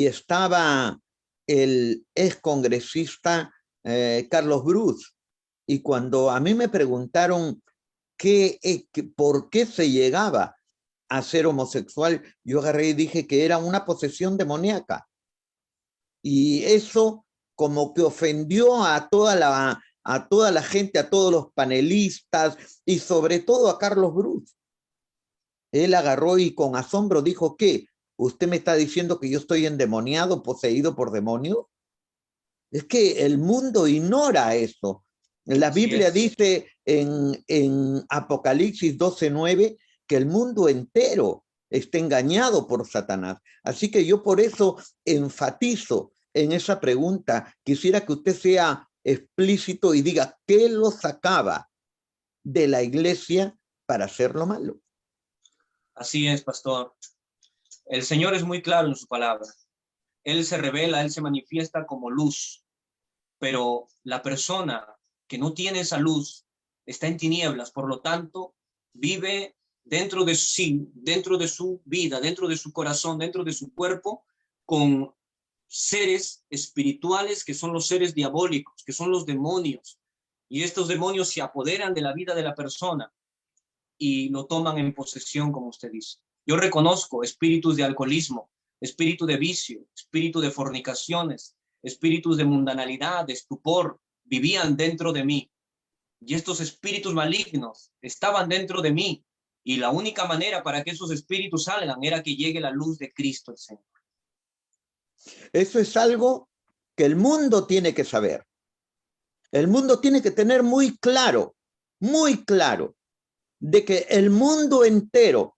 estaba el excongresista Carlos Bruce, y cuando a mí me preguntaron por qué se llegaba a ser homosexual, yo agarré y dije que era una posesión demoníaca. Y eso como que ofendió a toda la gente, a todos los panelistas y sobre todo a Carlos Bruce. Él agarró y con asombro dijo, ¿qué? ¿Usted me está diciendo que yo estoy endemoniado, poseído por demonios? Es que el mundo ignora eso. La Biblia dice en Apocalipsis 12:9 que el mundo entero está engañado por Satanás. Así que yo por eso enfatizo en esa pregunta. Quisiera que usted sea explícito y diga qué lo sacaba de la iglesia para hacer lo malo. Así es, pastor. El Señor es muy claro en su palabra. Él se revela, Él se manifiesta como luz, pero la persona que no tiene esa luz está en tinieblas, por lo tanto, vive dentro de sí, dentro de su vida, dentro de su corazón, dentro de su cuerpo, con seres espirituales que son los seres diabólicos, que son los demonios, y estos demonios se apoderan de la vida de la persona y lo toman en posesión, como usted dice. Yo reconozco espíritus de alcoholismo, espíritu de vicio, espíritu de fornicaciones, espíritus de mundanalidad, de estupor, vivían dentro de mí. Y estos espíritus malignos estaban dentro de mí. Y la única manera para que esos espíritus salgan era que llegue la luz de Cristo el Señor. Eso es algo que el mundo tiene que saber. El mundo tiene que tener muy claro, de que el mundo entero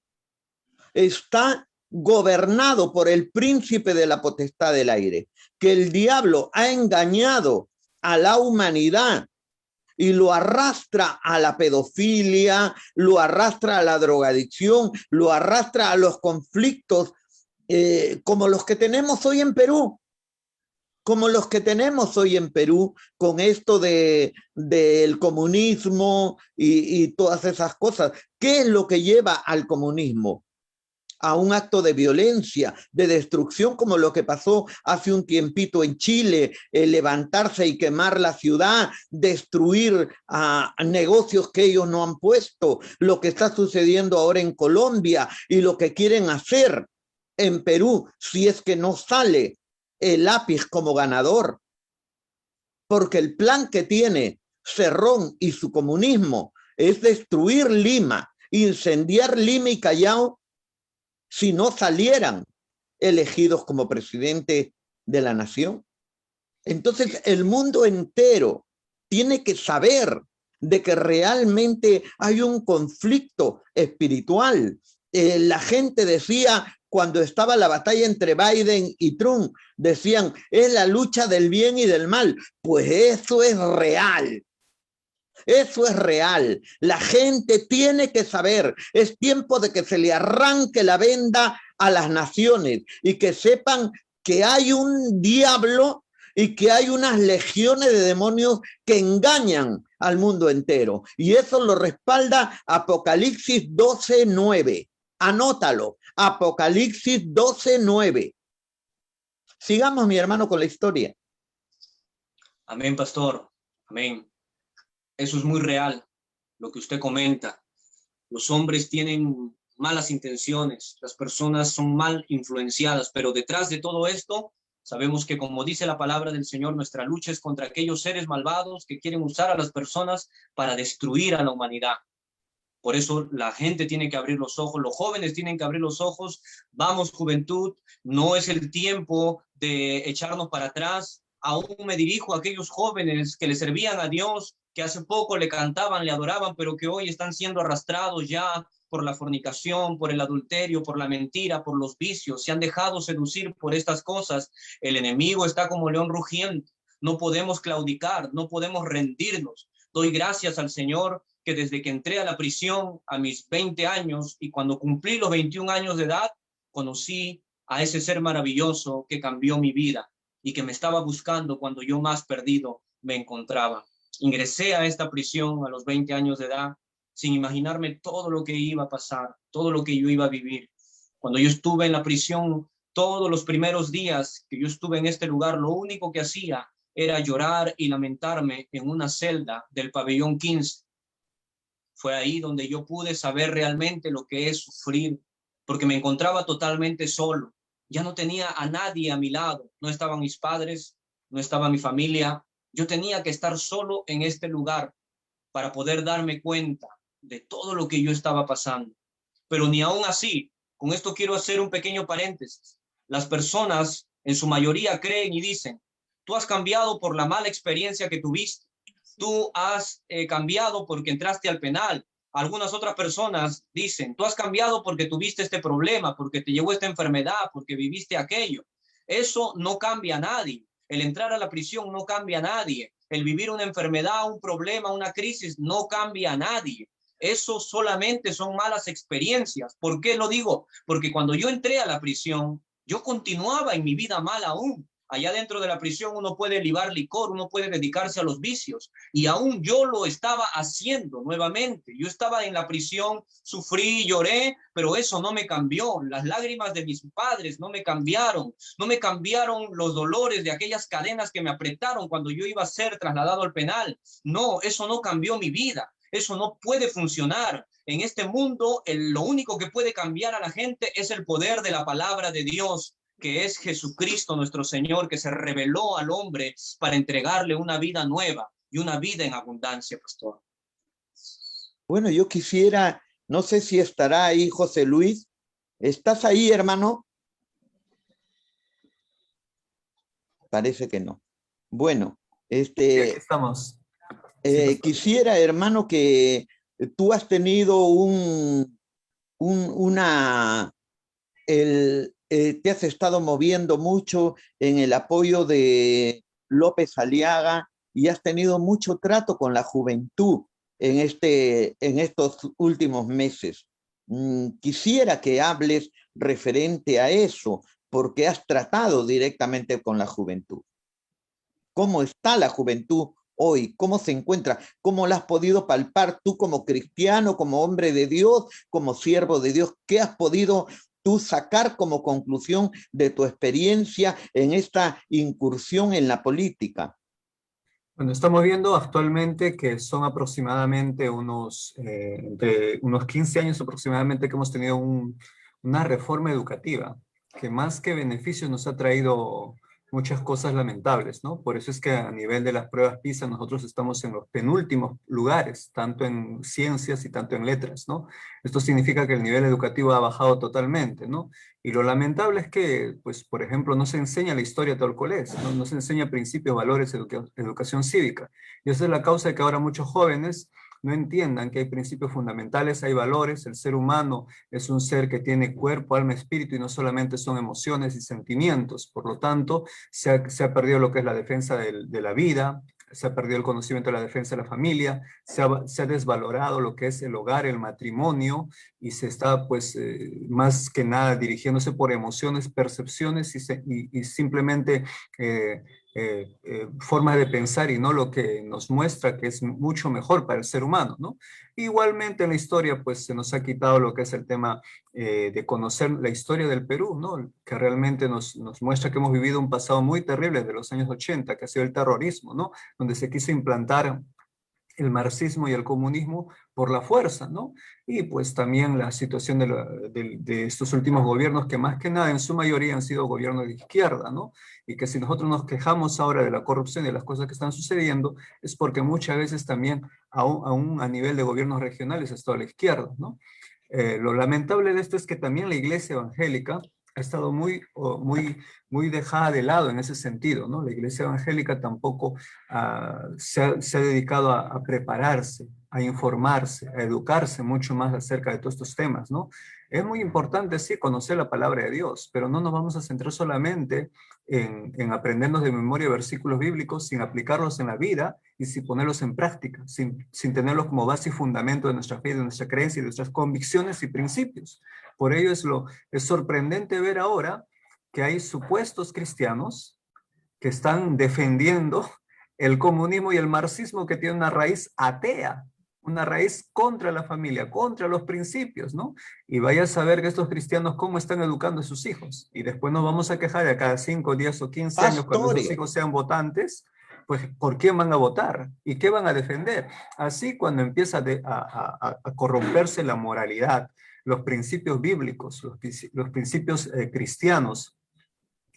está gobernado por el príncipe de la potestad del aire, que el diablo ha engañado a la humanidad y lo arrastra a la pedofilia, lo arrastra a la drogadicción, lo arrastra a los conflictos como los que tenemos hoy en Perú. Como los que tenemos hoy en Perú, con esto del comunismo y todas esas cosas. ¿Qué es lo que lleva al comunismo? A un acto de violencia, de destrucción, como lo que pasó hace un tiempito en Chile, levantarse y quemar la ciudad, destruir negocios que ellos no han puesto, lo que está sucediendo ahora en Colombia y lo que quieren hacer en Perú, si es que no sale el lápiz como ganador, porque el plan que tiene Cerrón y su comunismo es destruir Lima, incendiar Lima y Callao si no salieran elegidos como presidente de la nación. Entonces el mundo entero tiene que saber de que realmente hay un conflicto espiritual. La gente decía, cuando estaba la batalla entre Biden y Trump, decían, es la lucha del bien y del mal. Pues eso es real. Eso es real. La gente tiene que saber. Es tiempo de que se le arranque la venda a las naciones y que sepan que hay un diablo y que hay unas legiones de demonios que engañan al mundo entero. Y eso lo respalda Apocalipsis 12:9. Anótalo. Apocalipsis 12:9. Sigamos, mi hermano, con la historia. Amén, pastor. Amén. Eso es muy real, lo que usted comenta. Los hombres tienen malas intenciones, las personas son mal influenciadas, pero detrás de todo esto, sabemos que, como dice la palabra del Señor, nuestra lucha es contra aquellos seres malvados que quieren usar a las personas para destruir a la humanidad. Por eso la gente tiene que abrir los ojos, los jóvenes tienen que abrir los ojos. Vamos, juventud, no es el tiempo de echarnos para atrás. aún me dirijo a aquellos jóvenes que le servían a Dios, que hace poco le cantaban, le adoraban, pero que hoy están siendo arrastrados ya por la fornicación, por el adulterio, por la mentira, por los vicios, se han dejado seducir por estas cosas. El enemigo está como león rugiente, no podemos claudicar, no podemos rendirnos. Doy gracias al Señor que desde que entré a la prisión a mis 20 años y cuando cumplí los 21 años de edad, conocí a ese ser maravilloso que cambió mi vida y que me estaba buscando cuando yo más perdido me encontraba. Ingresé a esta prisión a los 20 años de edad sin imaginarme todo lo que iba a pasar, todo lo que yo iba a vivir. Cuando yo estuve en la prisión, todos los primeros días que yo estuve en este lugar, lo único que hacía era llorar y lamentarme en una celda del pabellón 15. Fue ahí donde yo pude saber realmente lo que es sufrir, porque me encontraba totalmente solo. Ya no tenía a nadie a mi lado, no estaban mis padres, no estaba mi familia. Yo tenía que estar solo en este lugar para poder darme cuenta de todo lo que yo estaba pasando. Pero ni aún así, con esto quiero hacer un pequeño paréntesis. Las personas en su mayoría creen y dicen, tú has cambiado por la mala experiencia que tuviste, tú has cambiado porque entraste al penal. Algunas otras personas dicen, tú has cambiado porque tuviste este problema, porque te llegó esta enfermedad, porque viviste aquello. Eso no cambia a nadie. El entrar a la prisión no cambia a nadie. El vivir una enfermedad, un problema, una crisis no cambia a nadie. Eso solamente son malas experiencias. ¿Por qué lo digo? Porque cuando yo entré a la prisión, yo continuaba en mi vida mal aún. Allá dentro de la prisión uno puede libar licor, uno puede dedicarse a los vicios. Y aún yo lo estaba haciendo nuevamente. Yo estaba en la prisión, sufrí, lloré, pero eso no me cambió. Las lágrimas de mis padres no me cambiaron. No me cambiaron los dolores de aquellas cadenas que me apretaron cuando yo iba a ser trasladado al penal. No, eso no cambió mi vida. Eso no puede funcionar. En este mundo, lo único que puede cambiar a la gente es el poder de la palabra de Dios, que es Jesucristo nuestro Señor, que se reveló al hombre para entregarle una vida nueva y una vida en abundancia, pastor. Bueno, yo quisiera, no sé si estará ahí José Luis. ¿Estás ahí, hermano? Parece que no. Bueno, Sí, aquí estamos. Sí, quisiera, hermano, que tú has tenido te has estado moviendo mucho en el apoyo de López Aliaga y has tenido mucho trato con la juventud en estos últimos meses. Quisiera que hables referente a eso, porque has tratado directamente con la juventud. ¿Cómo está la juventud hoy? ¿Cómo se encuentra? ¿Cómo la has podido palpar tú como cristiano, como hombre de Dios, como siervo de Dios? ¿Qué has podido tú sacar como conclusión de tu experiencia en esta incursión en la política? Bueno, estamos viendo actualmente que son aproximadamente entre unos 15 años aproximadamente que hemos tenido una reforma educativa, que más que beneficios nos ha traído muchas cosas lamentables, ¿no? Por eso es que a nivel de las pruebas PISA nosotros estamos en los penúltimos lugares, tanto en ciencias y tanto en letras, ¿no? Esto significa que el nivel educativo ha bajado totalmente, ¿no? Y lo lamentable es que, pues, por ejemplo, no se enseña la historia tal cual es, ¿no? No se enseña principios, valores, educación cívica. Y esa es la causa de que ahora muchos jóvenes no entiendan que hay principios fundamentales, hay valores, el ser humano es un ser que tiene cuerpo, alma, espíritu y no solamente son emociones y sentimientos. Por lo tanto, se ha perdido lo que es la defensa de la vida, se ha perdido el conocimiento de la defensa de la familia, se ha desvalorado lo que es el hogar, el matrimonio, y se está pues más que nada dirigiéndose por emociones, percepciones y simplemente formas de pensar y no lo que nos muestra que es mucho mejor para el ser humano, ¿no? Igualmente en la historia pues se nos ha quitado lo que es el tema de conocer la historia del Perú, ¿no? Que realmente nos muestra que hemos vivido un pasado muy terrible de los años 80, que ha sido el terrorismo, ¿no? Donde se quiso implantar el marxismo y el comunismo por la fuerza, ¿no? Y pues también la situación de estos últimos gobiernos que más que nada en su mayoría han sido gobiernos de izquierda, ¿no? Y que si nosotros nos quejamos ahora de la corrupción y de las cosas que están sucediendo, es porque muchas veces también aún a nivel de gobiernos regionales está a la izquierda, ¿no? Lo lamentable de esto es que también la iglesia evangélica ha estado muy dejada de lado en ese sentido, ¿no? La iglesia evangélica tampoco se ha dedicado a prepararse, a informarse, a educarse mucho más acerca de todos estos temas, ¿no? Es muy importante, sí, conocer la palabra de Dios, pero no nos vamos a centrar solamente en aprendernos de memoria versículos bíblicos sin aplicarlos en la vida y sin ponerlos en práctica, sin tenerlos como base y fundamento de nuestra fe, de nuestra creencia y de nuestras convicciones y principios. Por ello es sorprendente ver ahora que hay supuestos cristianos que están defendiendo el comunismo y el marxismo, que tiene una raíz atea, una raíz contra la familia, contra los principios, ¿no? Y vaya a saber que estos cristianos cómo están educando a sus hijos. Y después nos vamos a quejar de cada 5, 10 o 15 años cuando esos hijos sean votantes, pues ¿por quién van a votar? ¿Y qué van a defender? Así cuando empieza a corromperse la moralidad, los principios bíblicos, los principios cristianos,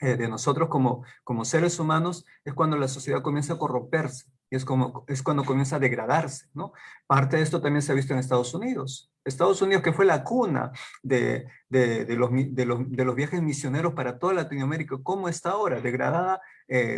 de nosotros como seres humanos, es cuando la sociedad comienza a corromperse, y es cuando comienza a degradarse, ¿no? Parte de esto también se ha visto en Estados Unidos. Estados Unidos, que fue la cuna de los viajes misioneros para toda Latinoamérica, ¿cómo está ahora? Degradada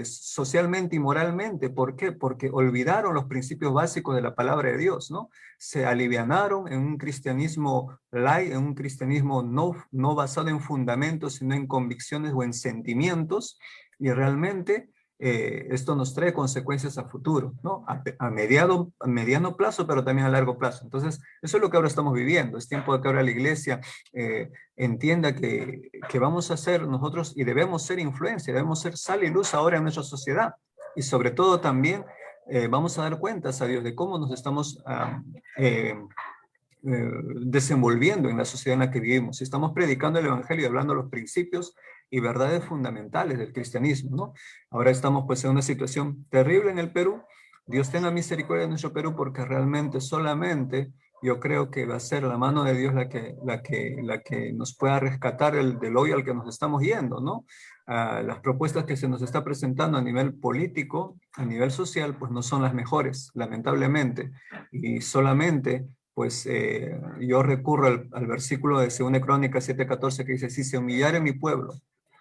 socialmente y moralmente. ¿Por qué? Porque olvidaron los principios básicos de la palabra de Dios, ¿no? Se alivianaron en un cristianismo light, en un cristianismo no basado en fundamentos, sino en convicciones o en sentimientos, y realmente esto nos trae consecuencias a futuro, ¿no? A mediano plazo, pero también a largo plazo. Entonces, eso es lo que ahora estamos viviendo. Es tiempo de que ahora la iglesia entienda que vamos a ser nosotros y debemos ser influencia, debemos ser sal y luz ahora en nuestra sociedad. Y sobre todo también vamos a dar cuentas a Dios de cómo nos estamos desenvolviendo en la sociedad en la que vivimos. Si estamos predicando el evangelio y hablando de los principios y verdades fundamentales del cristianismo, ¿no? Ahora estamos pues en una situación terrible en el Perú. Dios tenga misericordia de nuestro Perú, porque realmente solamente yo creo que va a ser la mano de Dios la que nos pueda rescatar del hoyo al que nos estamos yendo, ¿no? Las propuestas que se nos está presentando a nivel político, a nivel social, pues no son las mejores, lamentablemente, y solamente pues yo recurro al versículo de 2 Crónicas 7:14, que dice: si se humillare mi pueblo,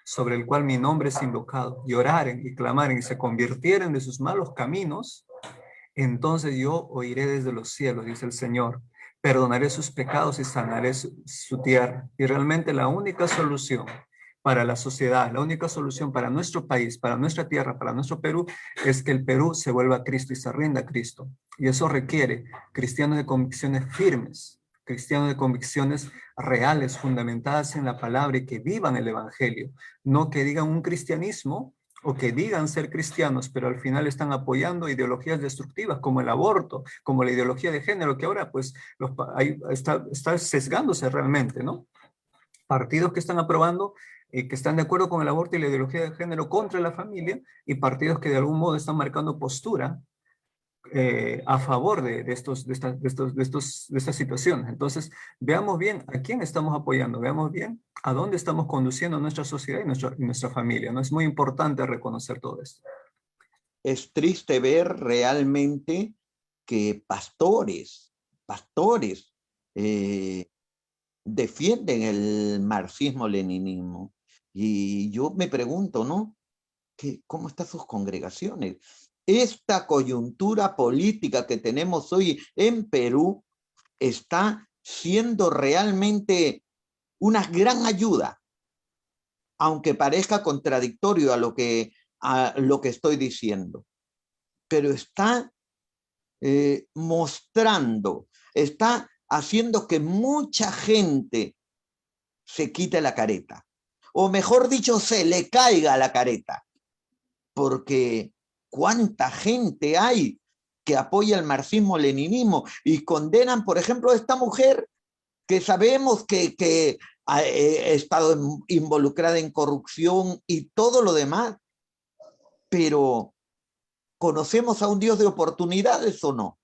sobre el cual mi nombre es invocado, y oraren y clamaren y se convirtieren de sus malos caminos, entonces yo oiré desde los cielos, dice el Señor, perdonaré sus pecados y sanaré su tierra. Y realmente la única solución para la sociedad, la única solución para nuestro país, para nuestra tierra, para nuestro Perú, es que el Perú se vuelva a Cristo y se rinda a Cristo. Y eso requiere cristianos de convicciones firmes, cristianos de convicciones reales, fundamentadas en la palabra, y que vivan el evangelio, no que digan un cristianismo o que digan ser cristianos, pero al final están apoyando ideologías destructivas como el aborto, como la ideología de género, que ahora pues está sesgándose realmente, ¿no? Partidos que están aprobando que están de acuerdo con el aborto y la ideología de género contra la familia, y partidos que de algún modo están marcando postura a favor de estas situaciones. Entonces, veamos bien a quién estamos apoyando, veamos bien a dónde estamos conduciendo nuestra sociedad y nuestra familia, ¿no? Es muy importante reconocer todo esto. Es triste ver realmente que pastores defienden el marxismo-leninismo. Y yo me pregunto, ¿no? ¿Cómo están sus congregaciones? Esta coyuntura política que tenemos hoy en Perú está siendo realmente una gran ayuda, aunque parezca contradictorio a lo que estoy diciendo. Pero está mostrando, está haciendo que mucha gente se quite la careta, o mejor dicho, se le caiga la careta, porque cuánta gente hay que apoya el marxismo-leninismo y condenan, por ejemplo, a esta mujer que sabemos que ha estado involucrada en corrupción y todo lo demás, pero ¿conocemos a un Dios de oportunidades o no?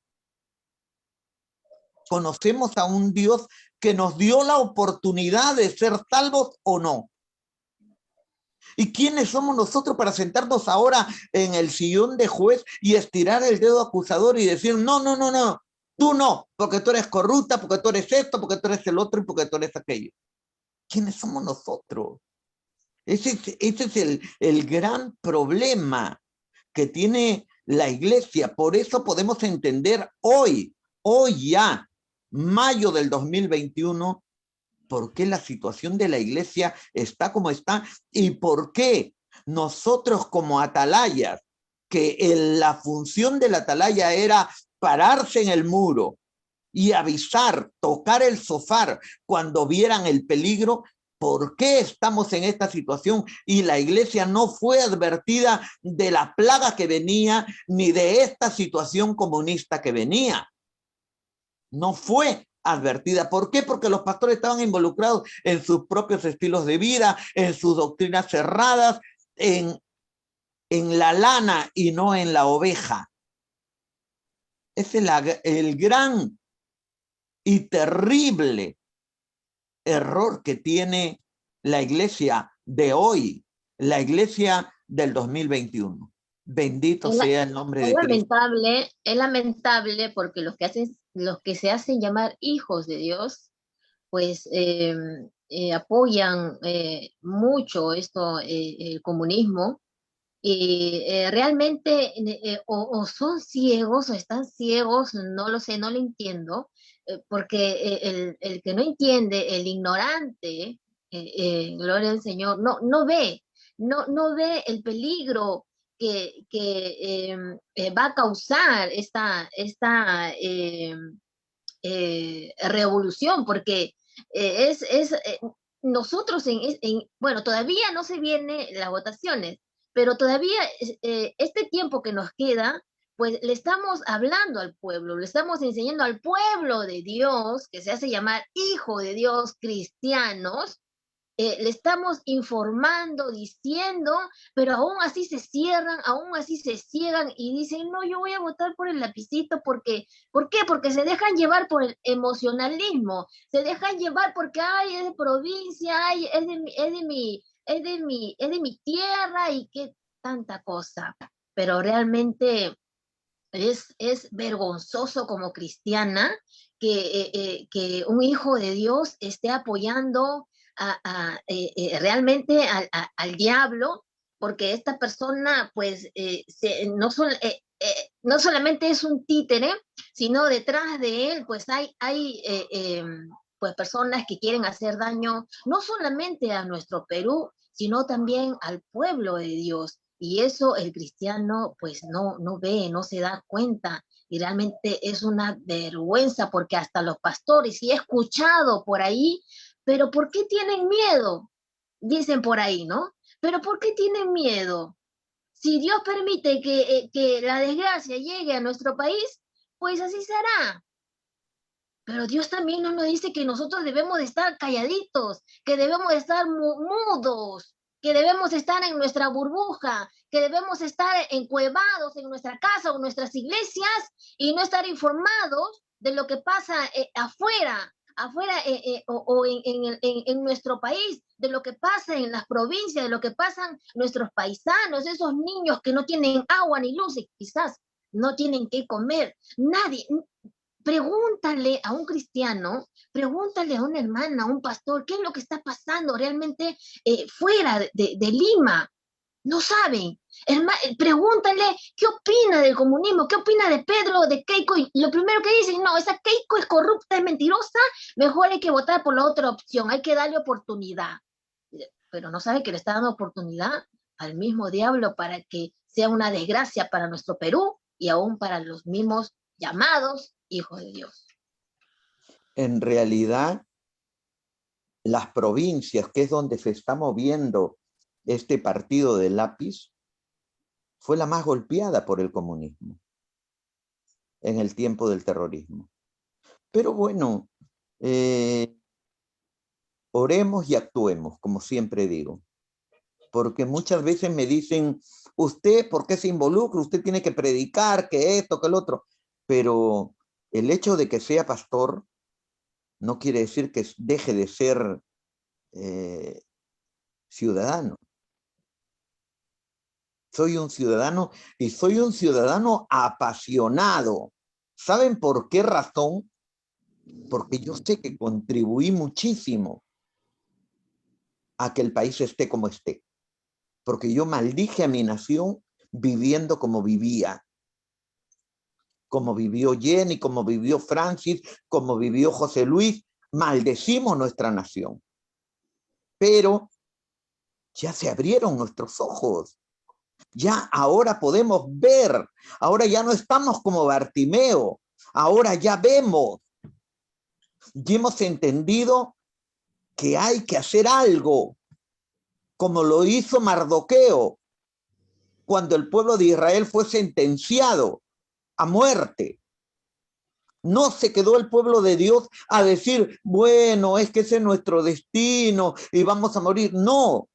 ¿Conocemos a un Dios que nos dio la oportunidad de ser salvos o no? ¿Y quiénes somos nosotros para sentarnos ahora en el sillón de juez y estirar el dedo acusador y decir, no, tú no, porque tú eres corrupta, porque tú eres esto, porque tú eres el otro y porque tú eres aquello? ¿Quiénes somos nosotros? Ese es el gran problema que tiene la iglesia. Por eso podemos entender hoy ya, mayo del 2021, por qué la situación de la iglesia está como está y por qué nosotros como atalayas, que la función del atalaya era pararse en el muro y avisar, tocar el shofar cuando vieran el peligro. ¿Por qué estamos en esta situación? Y la iglesia no fue advertida de la plaga que venía, ni de esta situación comunista que venía. No fue advertida. ¿Por qué? Porque los pastores estaban involucrados en sus propios estilos de vida, en sus doctrinas cerradas, en la lana y no en la oveja. Ese es el gran y terrible error que tiene la iglesia de hoy, la iglesia del 2021. Bendito sea el nombre de Cristo. Es lamentable porque los que se hacen llamar hijos de Dios, pues apoyan mucho el comunismo y realmente o son ciegos o están ciegos, no lo sé, no lo entiendo, porque el que no entiende, el ignorante, gloria al Señor, no ve, no ve el peligro que va a causar esta revolución, porque nosotros bueno, todavía no se vienen las votaciones, pero todavía este tiempo que nos queda, pues le estamos hablando al pueblo, le estamos enseñando al pueblo de Dios, que se hace llamar hijo de Dios, cristianos, le estamos informando, diciendo, pero aún así se cierran, aún así se ciegan y dicen, no, yo voy a votar por el lapicito porque, ¿por qué? Porque se dejan llevar por el emocionalismo, se dejan llevar porque, ay, es de provincia, ay, es de mi tierra y qué tanta cosa. Pero realmente es vergonzoso como cristiana que un hijo de Dios esté apoyando realmente al diablo, porque esta persona pues no solamente es un títere, sino detrás de él pues hay pues personas que quieren hacer daño no solamente a nuestro Perú, sino también al pueblo de Dios. Y eso el cristiano pues no ve, no se da cuenta. Y realmente es una vergüenza porque hasta los pastores, y he escuchado por ahí, pero ¿por qué tienen miedo? Dicen por ahí, ¿no? Pero ¿por qué tienen miedo? Si Dios permite que la desgracia llegue a nuestro país, pues así será. Pero Dios también no nos dice que nosotros debemos de estar calladitos, que debemos de estar mudos, que debemos estar en nuestra burbuja, que debemos estar encuevados en nuestra casa o en nuestras iglesias y no estar informados de lo que pasa afuera o en nuestro país, de lo que pasa en las provincias, de lo que pasan nuestros paisanos, esos niños que no tienen agua ni luz y quizás no tienen qué comer. Nadie, pregúntale a un cristiano, pregúntale a una hermana, a un pastor, qué es lo que está pasando realmente fuera de Lima. No saben. Pregúntale qué opina del comunismo, qué opina de Pedro, de Keiko. Y lo primero que dicen, no, esa Keiko es corrupta, es mentirosa, mejor hay que votar por la otra opción, hay que darle oportunidad. Pero no sabe que le está dando oportunidad al mismo diablo para que sea una desgracia para nuestro Perú y aún para los mismos llamados hijos de Dios. En realidad, las provincias, que es donde se está moviendo este partido del lápiz, fue la más golpeada por el comunismo en el tiempo del terrorismo. Pero bueno, oremos y actuemos, como siempre digo. Porque muchas veces me dicen, usted, ¿por qué se involucra? Usted tiene que predicar, que esto, que el otro. Pero el hecho de que sea pastor no quiere decir que deje de ser ciudadano. Soy un ciudadano y soy un ciudadano apasionado. ¿Saben por qué razón? Porque yo sé que contribuí muchísimo a que el país esté como esté. Porque yo maldije a mi nación viviendo como vivía. Como vivió Jenny, como vivió Francis, como vivió José Luis. Maldecimos nuestra nación. Pero ya se abrieron nuestros ojos. Ya ahora podemos ver. Ahora ya no estamos como Bartimeo. Ahora ya vemos. Y hemos entendido que hay que hacer algo, como lo hizo Mardoqueo, cuando el pueblo de Israel fue sentenciado a muerte. No se quedó el pueblo de Dios a decir, bueno, es que ese es nuestro destino y vamos a morir. No,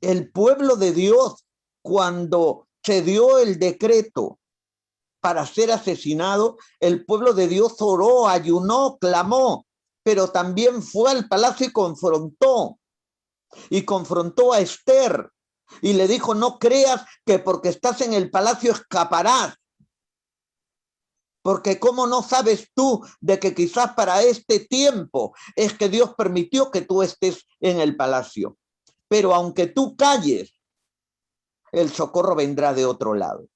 el pueblo de Dios, cuando se dio el decreto para ser asesinado, el pueblo de Dios oró, ayunó, clamó, pero también fue al palacio y confrontó a Esther y le dijo, no creas que porque estás en el palacio escaparás, porque cómo no sabes tú de que quizás para este tiempo es que Dios permitió que tú estés en el palacio, pero aunque tú calles, el socorro vendrá de otro lado.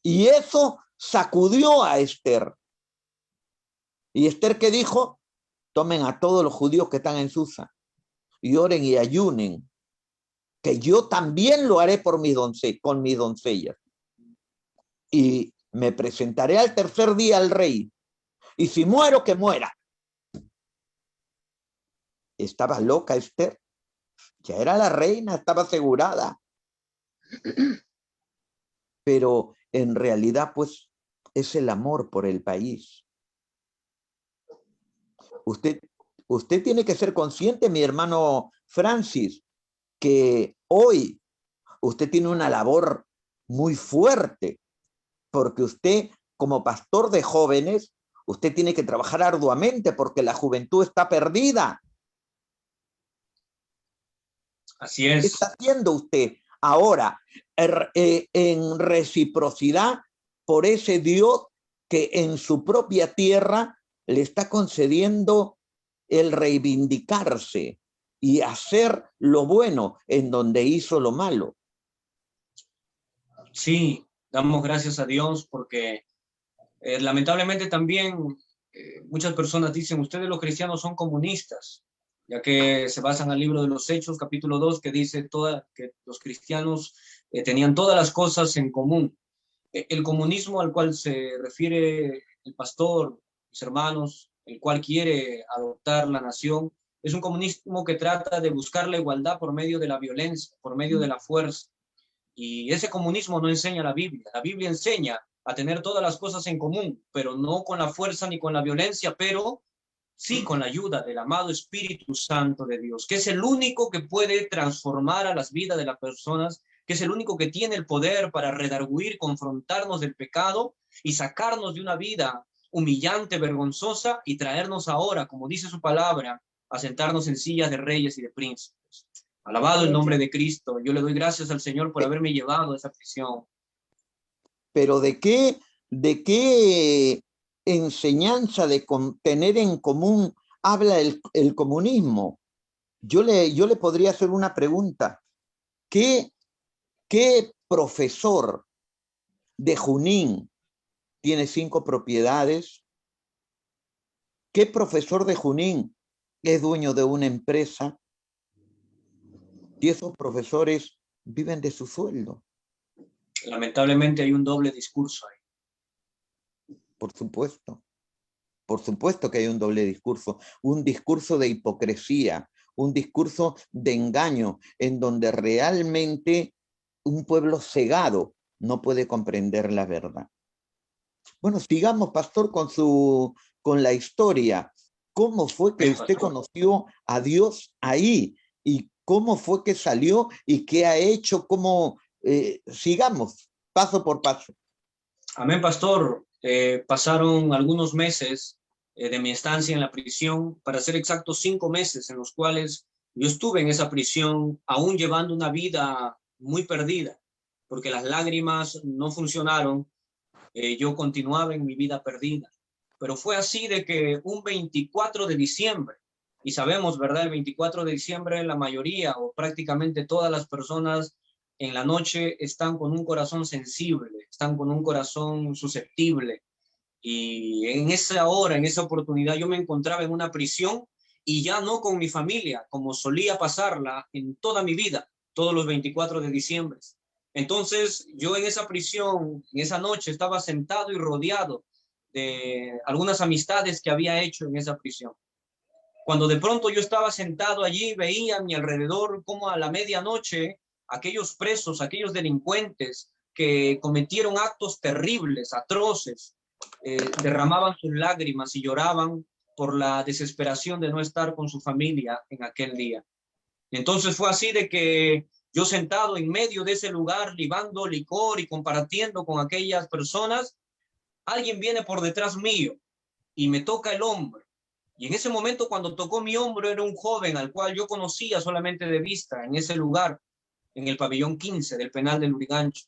Y eso sacudió a Esther. Y Esther, ¿qué dijo? Tomen a todos los judíos que están en Susa y oren y ayunen, que yo también lo haré por con mis doncellas. Y me presentaré al tercer día al rey. Y si muero, que muera. Estaba loca Esther. Ya era la reina, estaba asegurada. Pero en realidad, pues, es el amor por el país. Usted tiene que ser consciente, mi hermano Francis, que hoy usted tiene una labor muy fuerte, porque usted, como pastor de jóvenes, usted tiene que trabajar arduamente porque la juventud está perdida. Así es. ¿Qué está haciendo usted ahora en reciprocidad por ese Dios que en su propia tierra le está concediendo el reivindicarse y hacer lo bueno en donde hizo lo malo? Sí, damos gracias a Dios porque lamentablemente también muchas personas dicen, ustedes los cristianos son comunistas, ya que se basan en el libro de los Hechos, capítulo 2, que dice que los cristianos tenían todas las cosas en común. El comunismo al cual se refiere el pastor, mis hermanos, el cual quiere adoptar la nación, es un comunismo que trata de buscar la igualdad por medio de la violencia, por medio de la fuerza. Y ese comunismo no enseña la Biblia. La Biblia enseña a tener todas las cosas en común, pero no con la fuerza ni con la violencia, pero sí con la ayuda del amado Espíritu Santo de Dios, que es el único que puede transformar a las vidas de las personas, que es el único que tiene el poder para redarguir, confrontarnos del pecado y sacarnos de una vida humillante, vergonzosa y traernos ahora, como dice su palabra, a sentarnos en sillas de reyes y de príncipes. Alabado el nombre de Cristo. Yo le doy gracias al Señor por haberme llevado a esa prisión. Pero ¿de qué enseñanza de tener en común habla el comunismo? Yo le podría hacer una pregunta. ¿Qué profesor de Junín tiene 5 propiedades? ¿Qué profesor de Junín es dueño de una empresa? Y esos profesores viven de su sueldo. Lamentablemente hay un doble discurso ahí. Por supuesto que hay un doble discurso, un discurso de hipocresía, un discurso de engaño, en donde realmente un pueblo cegado no puede comprender la verdad. Bueno, sigamos, pastor, con la historia. ¿Cómo fue que usted conoció a Dios ahí? ¿Y cómo fue que salió y qué ha hecho? Sigamos, paso por paso. Amén, pastor. Pasaron algunos meses de mi estancia en la prisión, para ser exactos 5 meses en los cuales yo estuve en esa prisión, aún llevando una vida muy perdida, porque las lágrimas no funcionaron. Yo continuaba en mi vida perdida. Pero fue así de que un 24 de diciembre Y sabemos, ¿verdad? El 24 de diciembre la mayoría o prácticamente todas las personas en la noche están con un corazón sensible, están con un corazón susceptible. Y en esa hora, en esa oportunidad, yo me encontraba en una prisión y ya no con mi familia, como solía pasarla en toda mi vida, todos los 24 de diciembre. Entonces, yo en esa prisión, en esa noche, estaba sentado y rodeado de algunas amistades que había hecho en esa prisión. Cuando de pronto yo estaba sentado allí, veía a mi alrededor como a la medianoche aquellos presos, aquellos delincuentes que cometieron actos terribles, atroces, derramaban sus lágrimas y lloraban por la desesperación de no estar con su familia en aquel día. Entonces fue así de que yo sentado en medio de ese lugar, libando licor y compartiendo con aquellas personas, alguien viene por detrás mío y me toca el hombro. Y en ese momento, cuando tocó mi hombro, era un joven al cual yo conocía solamente de vista en ese lugar, en el pabellón 15 del penal de Lurigancho.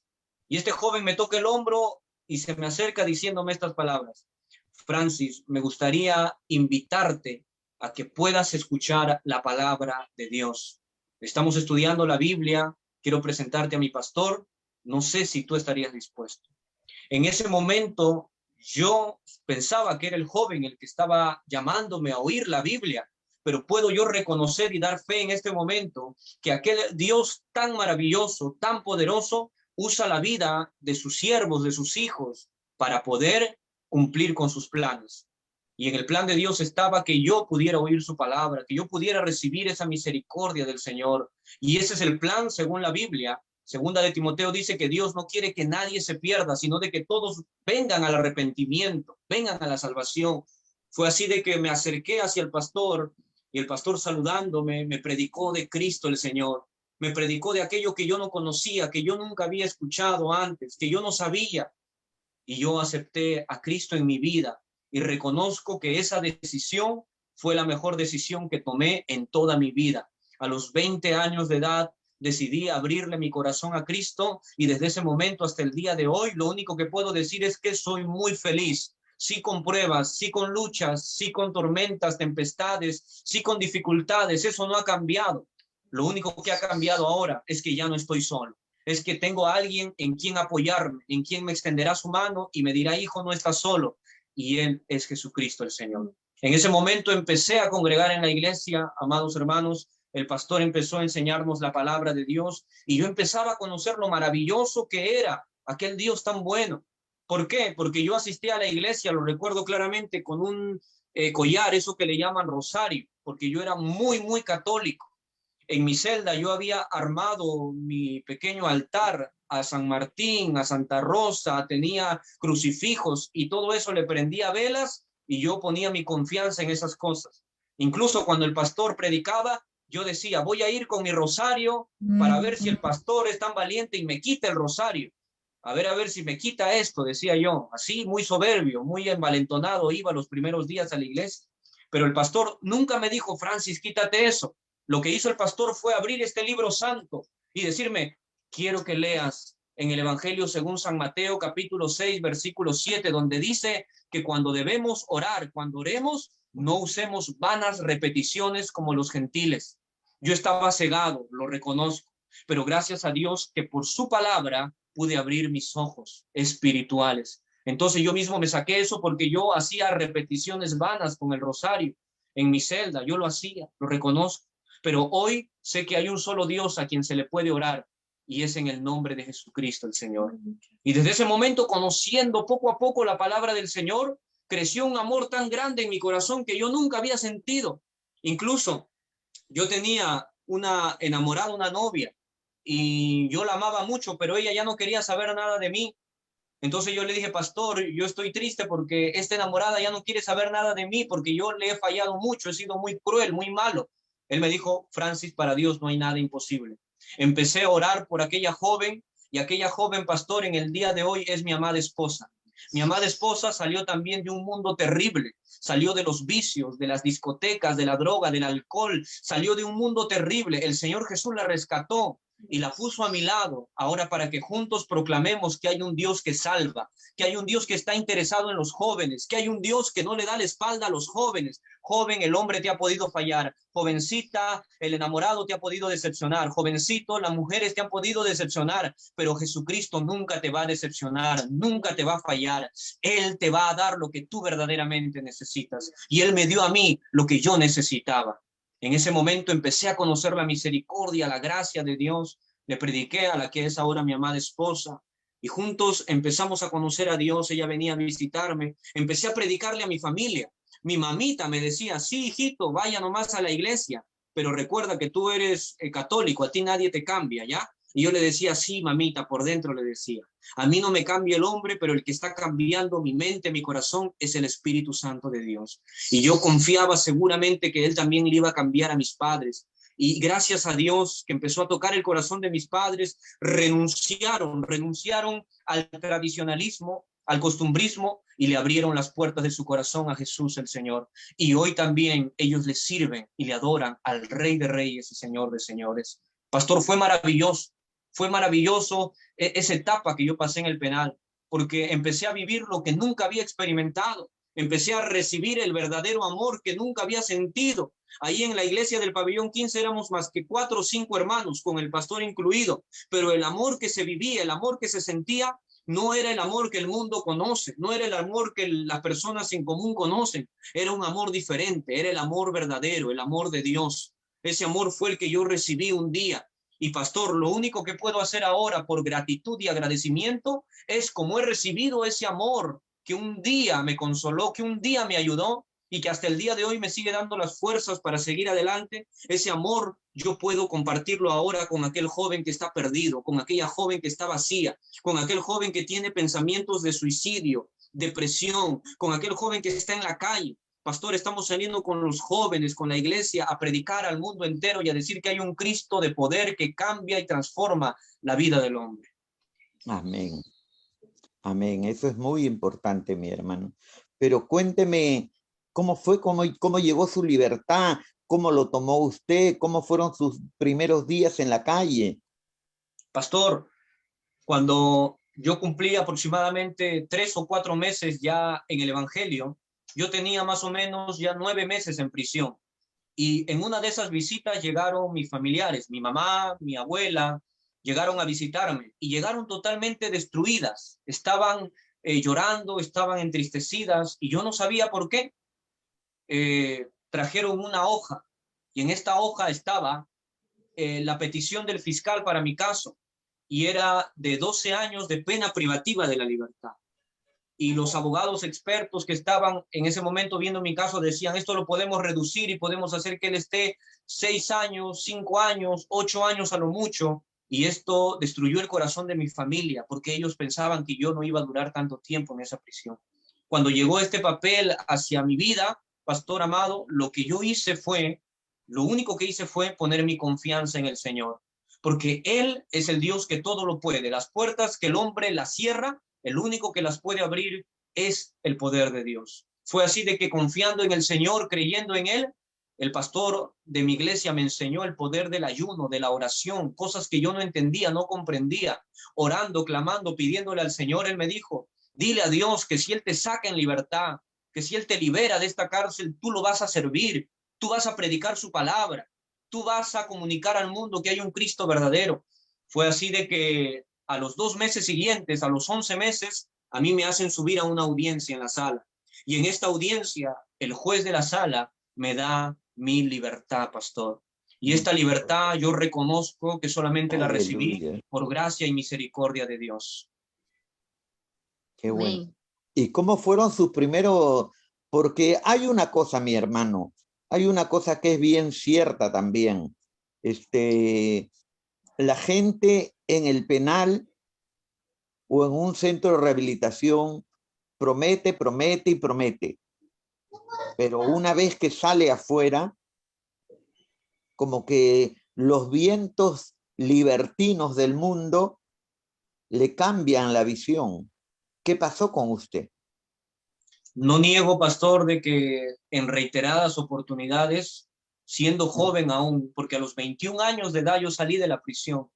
Y este joven me toca el hombro y se me acerca diciéndome estas palabras: Francis, me gustaría invitarte a que puedas escuchar la palabra de Dios. Estamos estudiando la Biblia, quiero presentarte a mi pastor, no sé si tú estarías dispuesto. En ese momento yo pensaba que era el joven el que estaba llamándome a oír la Biblia, pero puedo yo reconocer y dar fe en este momento que aquel Dios tan maravilloso, tan poderoso, usa la vida de sus siervos, de sus hijos, para poder cumplir con sus planes. Y en el plan de Dios estaba que yo pudiera oír su palabra, que yo pudiera recibir esa misericordia del Señor. Y ese es el plan según la Biblia. Segunda de Timoteo dice que Dios no quiere que nadie se pierda, sino de que todos vengan al arrepentimiento, vengan a la salvación. Fue así de que me acerqué hacia el pastor y el pastor, saludándome, me predicó de Cristo el Señor. Me predicó de aquello que yo no conocía, que yo nunca había escuchado antes, que yo no sabía. Y yo acepté a Cristo en mi vida y reconozco que esa decisión fue la mejor decisión que tomé en toda mi vida. A los 20 años de edad decidí abrirle mi corazón a Cristo y desde ese momento hasta el día de hoy lo único que puedo decir es que soy muy feliz. Sí con pruebas, sí con luchas, sí con tormentas, tempestades, sí con dificultades, eso no ha cambiado. Lo único que ha cambiado ahora es que ya no estoy solo. Es que tengo a alguien en quien apoyarme, en quien me extenderá su mano y me dirá: hijo, no estás solo. Y Él es Jesucristo el Señor. En ese momento empecé a congregar en la iglesia, amados hermanos. El pastor empezó a enseñarnos la palabra de Dios y yo empezaba a conocer lo maravilloso que era aquel Dios tan bueno. ¿Por qué? Porque yo asistí a la iglesia, lo recuerdo claramente, con un collar, eso que le llaman rosario, porque yo era muy, muy católico. En mi celda yo había armado mi pequeño altar a San Martín, a Santa Rosa, tenía crucifijos y todo eso le prendía velas y yo ponía mi confianza en esas cosas. Incluso cuando el pastor predicaba, yo decía: voy a ir con mi rosario para ver si el pastor es tan valiente y me quita el rosario. A ver si me quita esto, decía yo. Así, muy soberbio, muy envalentonado, iba los primeros días a la iglesia. Pero el pastor nunca me dijo: Francis, quítate eso. Lo que hizo el pastor fue abrir este libro santo y decirme: quiero que leas en el Evangelio según San Mateo, capítulo 6, versículo 7, donde dice que cuando debemos orar, cuando oremos, no usemos vanas repeticiones como los gentiles. Yo estaba cegado, lo reconozco, pero gracias a Dios que por su palabra pude abrir mis ojos espirituales. Entonces yo mismo me saqué eso porque yo hacía repeticiones vanas con el rosario en mi celda, yo lo hacía, lo reconozco. Pero hoy sé que hay un solo Dios a quien se le puede orar y es en el nombre de Jesucristo el Señor. Y desde ese momento, conociendo poco a poco la palabra del Señor, creció un amor tan grande en mi corazón que yo nunca había sentido. Incluso yo tenía una enamorada, una novia, y yo la amaba mucho, pero ella ya no quería saber nada de mí. Entonces yo le dije: pastor, yo estoy triste porque esta enamorada ya no quiere saber nada de mí porque yo le he fallado mucho, he sido muy cruel, muy malo. Él me dijo: Francis, para Dios no hay nada imposible. Empecé a orar por aquella joven y aquella joven, pastor, en el día de hoy es mi amada esposa. Mi amada esposa salió también de un mundo terrible, salió de los vicios, de las discotecas, de la droga, del alcohol, salió de un mundo terrible. El Señor Jesús la rescató y la puso a mi lado ahora para que juntos proclamemos que hay un Dios que salva, que hay un Dios que está interesado en los jóvenes, que hay un Dios que no le da la espalda a los jóvenes. Joven, el hombre te ha podido fallar. Jovencita, el enamorado te ha podido decepcionar. Jovencito, las mujeres te han podido decepcionar, pero Jesucristo nunca te va a decepcionar, nunca te va a fallar. Él te va a dar lo que tú verdaderamente necesitas. Y Él me dio a mí lo que yo necesitaba. En ese momento empecé a conocer la misericordia, la gracia de Dios. Le prediqué a la que es ahora mi amada esposa y juntos empezamos a conocer a Dios. Ella venía a visitarme. Empecé a predicarle a mi familia. Mi mamita me decía, sí, hijito, vaya nomás a la iglesia, pero recuerda que tú eres católico, a ti nadie te cambia, ¿ya? Y yo le decía, sí, mamita, por dentro le decía, a mí no me cambia el hombre, pero el que está cambiando mi mente, mi corazón, es el Espíritu Santo de Dios. Y yo confiaba seguramente que Él también le iba a cambiar a mis padres. Y gracias a Dios que empezó a tocar el corazón de mis padres, renunciaron al tradicionalismo, al costumbrismo, y le abrieron las puertas de su corazón a Jesús el Señor. Y hoy también ellos le sirven y le adoran al Rey de Reyes y Señor de Señores. Pastor, fue maravilloso esa etapa que yo pasé en el penal, porque empecé a vivir lo que nunca había experimentado. Empecé a recibir el verdadero amor que nunca había sentido. Ahí en la iglesia del Pabellón 15 éramos más que 4 o 5 hermanos, con el pastor incluido, pero el amor que se vivía, el amor que se sentía, no era el amor que el mundo conoce, no era el amor que las personas en común conocen, era un amor diferente, era el amor verdadero, el amor de Dios. Ese amor fue el que yo recibí un día. Y pastor, lo único que puedo hacer ahora por gratitud y agradecimiento es como he recibido ese amor que un día me consoló, que un día me ayudó y que hasta el día de hoy me sigue dando las fuerzas para seguir adelante. Ese amor yo puedo compartirlo ahora con aquel joven que está perdido, con aquella joven que está vacía, con aquel joven que tiene pensamientos de suicidio, depresión, con aquel joven que está en la calle. Pastor, estamos saliendo con los jóvenes, con la iglesia, a predicar al mundo entero y a decir que hay un Cristo de poder que cambia y transforma la vida del hombre. Amén. Amén. Eso es muy importante, mi hermano. Pero cuénteme, ¿cómo fue? ¿Cómo llegó su libertad? ¿Cómo lo tomó usted? ¿Cómo fueron sus primeros días en la calle? Pastor, cuando yo cumplí aproximadamente 3 o 4 meses ya en el Evangelio, yo tenía más o menos ya 9 meses en prisión. Y en una de esas visitas llegaron mis familiares, mi mamá, mi abuela, llegaron a visitarme y llegaron totalmente destruidas. Estaban llorando, estaban entristecidas y yo no sabía por qué. Trajeron una hoja y en esta hoja estaba la petición del fiscal para mi caso y era de 12 años de pena privativa de la libertad. Y los abogados expertos que estaban en ese momento viendo mi caso decían, esto lo podemos reducir y podemos hacer que él esté 6 años, 5 años, 8 años a lo mucho. Y esto destruyó el corazón de mi familia porque ellos pensaban que yo no iba a durar tanto tiempo en esa prisión. Cuando llegó este papel hacia mi vida, pastor amado, lo único que hice fue poner mi confianza en el Señor. Porque Él es el Dios que todo lo puede. Las puertas que el hombre las cierra, el único que las puede abrir es el poder de Dios. Fue así de que confiando en el Señor, creyendo en Él, el pastor de mi iglesia me enseñó el poder del ayuno, de la oración, cosas que yo no entendía, no comprendía. Orando, clamando, pidiéndole al Señor, Él me dijo, dile a Dios que si Él te saca en libertad, que si Él te libera de esta cárcel, tú lo vas a servir, tú vas a predicar su palabra, tú vas a comunicar al mundo que hay un Cristo verdadero. Fue así de que a los 2 meses siguientes, a los 11 meses, a mí me hacen subir a una audiencia en la sala. Y en esta audiencia, el juez de la sala me da mi libertad, pastor. Y esta libertad yo reconozco que solamente la recibí por gracia y misericordia de Dios. Qué bueno. ¿Y cómo fueron sus primeros? Porque hay una cosa, mi hermano, hay una cosa que es bien cierta también. La gente en el penal o en un centro de rehabilitación promete, promete y promete. Pero una vez que sale afuera, como que los vientos libertinos del mundo le cambian la visión. ¿Qué pasó con usted? No niego, pastor, de que en reiteradas oportunidades, siendo joven aún, porque a los 21 años de edad yo salí de la prisión,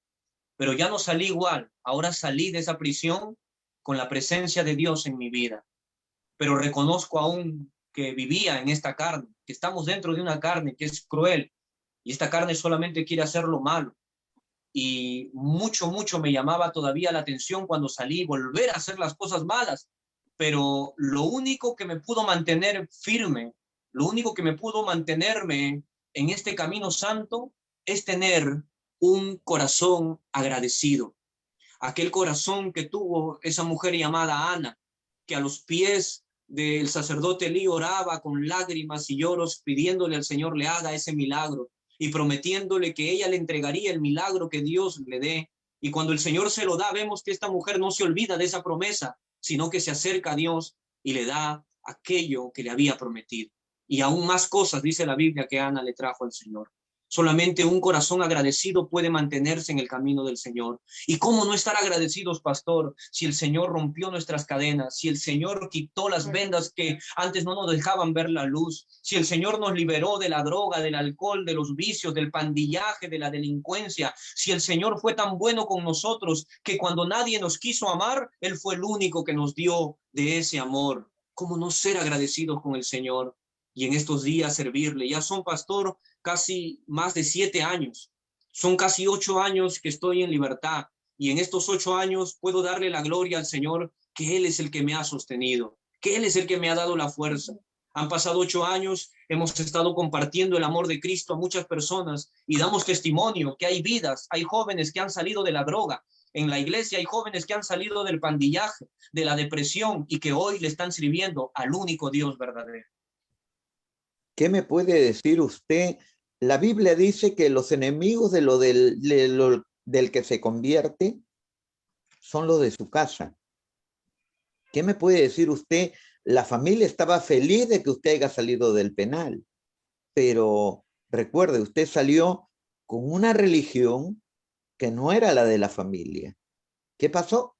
pero ya no salí igual. Ahora salí de esa prisión con la presencia de Dios en mi vida. Pero reconozco aún que vivía en esta carne, que estamos dentro de una carne que es cruel, y esta carne solamente quiere hacer lo malo. Y mucho me llamaba todavía la atención cuando salí, volver a hacer las cosas malas. Pero lo único que me pudo mantener firme, lo único que me pudo mantenerme en este camino santo es tener un corazón agradecido. Aquel corazón que tuvo esa mujer llamada Ana, que a los pies del sacerdote Elí oraba con lágrimas y lloros, pidiéndole al Señor le haga ese milagro y prometiéndole que ella le entregaría el milagro que Dios le dé. Y cuando el Señor se lo da, vemos que esta mujer no se olvida de esa promesa, sino que se acerca a Dios y le da aquello que le había prometido. Y aún más cosas, dice la Biblia, que Ana le trajo al Señor. Solamente un corazón agradecido puede mantenerse en el camino del Señor. ¿Y cómo no estar agradecidos, pastor, si el Señor rompió nuestras cadenas, si el Señor quitó las vendas que antes no nos dejaban ver la luz, si el Señor nos liberó de la droga, del alcohol, de los vicios, del pandillaje, de la delincuencia, si el Señor fue tan bueno con nosotros que cuando nadie nos quiso amar, Él fue el único que nos dio de ese amor? ¿Cómo no ser agradecidos con el Señor? Y en estos días servirle. Ya son, pastor, casi más de 7 años. Son casi 8 años que estoy en libertad. Y en estos 8 años puedo darle la gloria al Señor, que Él es el que me ha sostenido, que Él es el que me ha dado la fuerza. Han pasado 8 años, hemos estado compartiendo el amor de Cristo a muchas personas y damos testimonio que hay vidas, hay jóvenes que han salido de la droga. En la iglesia hay jóvenes que han salido del pandillaje, de la depresión y que hoy le están sirviendo al único Dios verdadero. ¿Qué me puede decir usted? La Biblia dice que los enemigos del que se convierte son los de su casa. ¿Qué me puede decir usted? La familia estaba feliz de que usted haya salido del penal, pero recuerde, usted salió con una religión que no era la de la familia. ¿Qué pasó?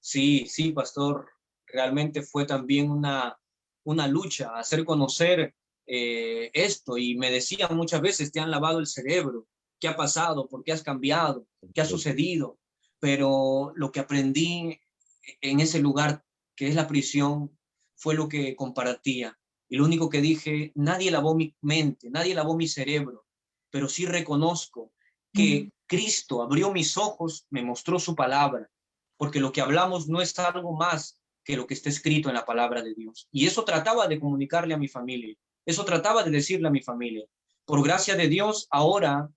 Sí, pastor, realmente fue también una lucha, hacer conocer esto, y me decían muchas veces, te han lavado el cerebro, ¿qué ha pasado? ¿Por qué has cambiado? ¿Qué ha sucedido? Pero lo que aprendí en ese lugar, que es la prisión, fue lo que compartía. Y lo único que dije, nadie lavó mi mente, nadie lavó mi cerebro, pero sí reconozco que Cristo abrió mis ojos, me mostró su palabra, porque lo que hablamos no es algo más que lo que está escrito en la palabra de Dios. Y eso trataba de comunicarle a mi familia, eso trataba de decirle a mi familia. Por gracia de Dios, ahora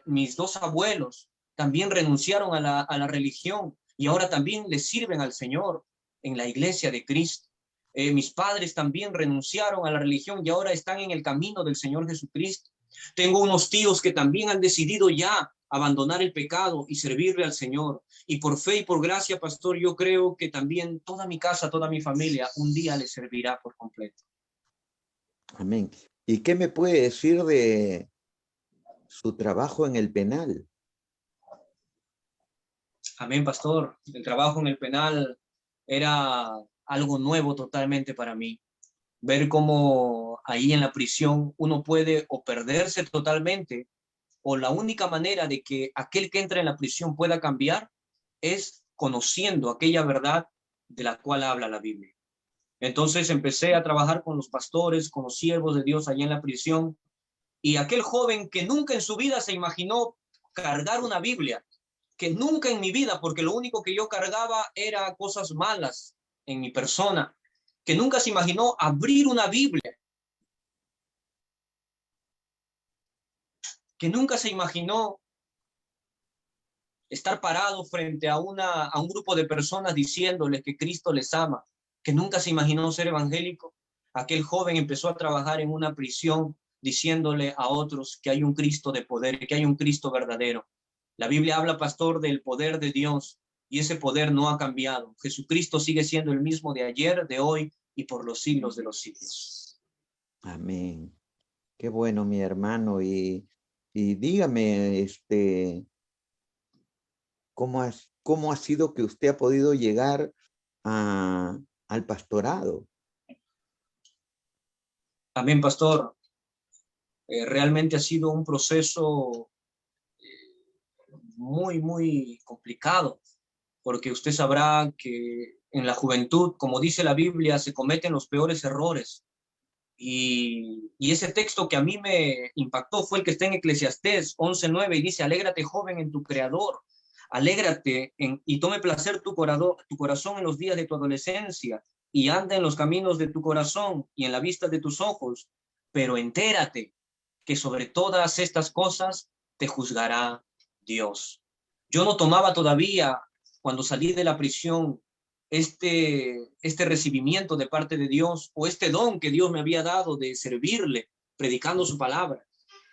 mis 2 abuelos también renunciaron a la religión y ahora también le sirven al Señor en la iglesia de Cristo. Mis padres también renunciaron a la religión y ahora están en el camino del Señor Jesucristo. Tengo unos tíos que también han decidido ya abandonar el pecado y servirle al Señor. Y por fe y por gracia, pastor, yo creo que también toda mi casa, toda mi familia, un día le servirá por completo. Amén. ¿Y qué me puede decir de su trabajo en el penal? Amén, pastor. El trabajo en el penal era algo nuevo totalmente para mí. Ver cómo ahí en la prisión uno puede o perderse totalmente, o la única manera de que aquel que entra en la prisión pueda cambiar es conociendo aquella verdad de la cual habla la Biblia. Entonces empecé a trabajar con los pastores, con los siervos de Dios allá en la prisión, y aquel joven que nunca en su vida se imaginó cargar una Biblia, que nunca en mi vida, porque lo único que yo cargaba era cosas malas en mi persona, que nunca se imaginó abrir una Biblia, que nunca se imaginó estar parado frente a un grupo de personas diciéndoles que Cristo les ama, que nunca se imaginó ser evangélico. Aquel joven empezó a trabajar en una prisión diciéndole a otros que hay un Cristo de poder, que hay un Cristo verdadero. La Biblia habla, pastor, del poder de Dios, y ese poder no ha cambiado. Jesucristo sigue siendo el mismo de ayer, de hoy y por los siglos de los siglos. Amén. Qué bueno, mi hermano. Y dígame, ¿cómo ha sido que usted ha podido llegar al pastorado? Amén, pastor. Realmente ha sido un proceso muy complicado, porque usted sabrá que en la juventud, como dice la Biblia, se cometen los peores errores. Y ese texto que a mí me impactó fue el que está en Eclesiastés 11:9 y dice: alégrate, joven, en tu Creador, alégrate y tome placer tu corazón en los días de tu adolescencia, y anda en los caminos de tu corazón y en la vista de tus ojos, pero entérate que sobre todas estas cosas te juzgará Dios. Yo no tomaba todavía, cuando salí de la prisión, este recibimiento de parte de Dios, o este don que Dios me había dado de servirle, predicando su palabra.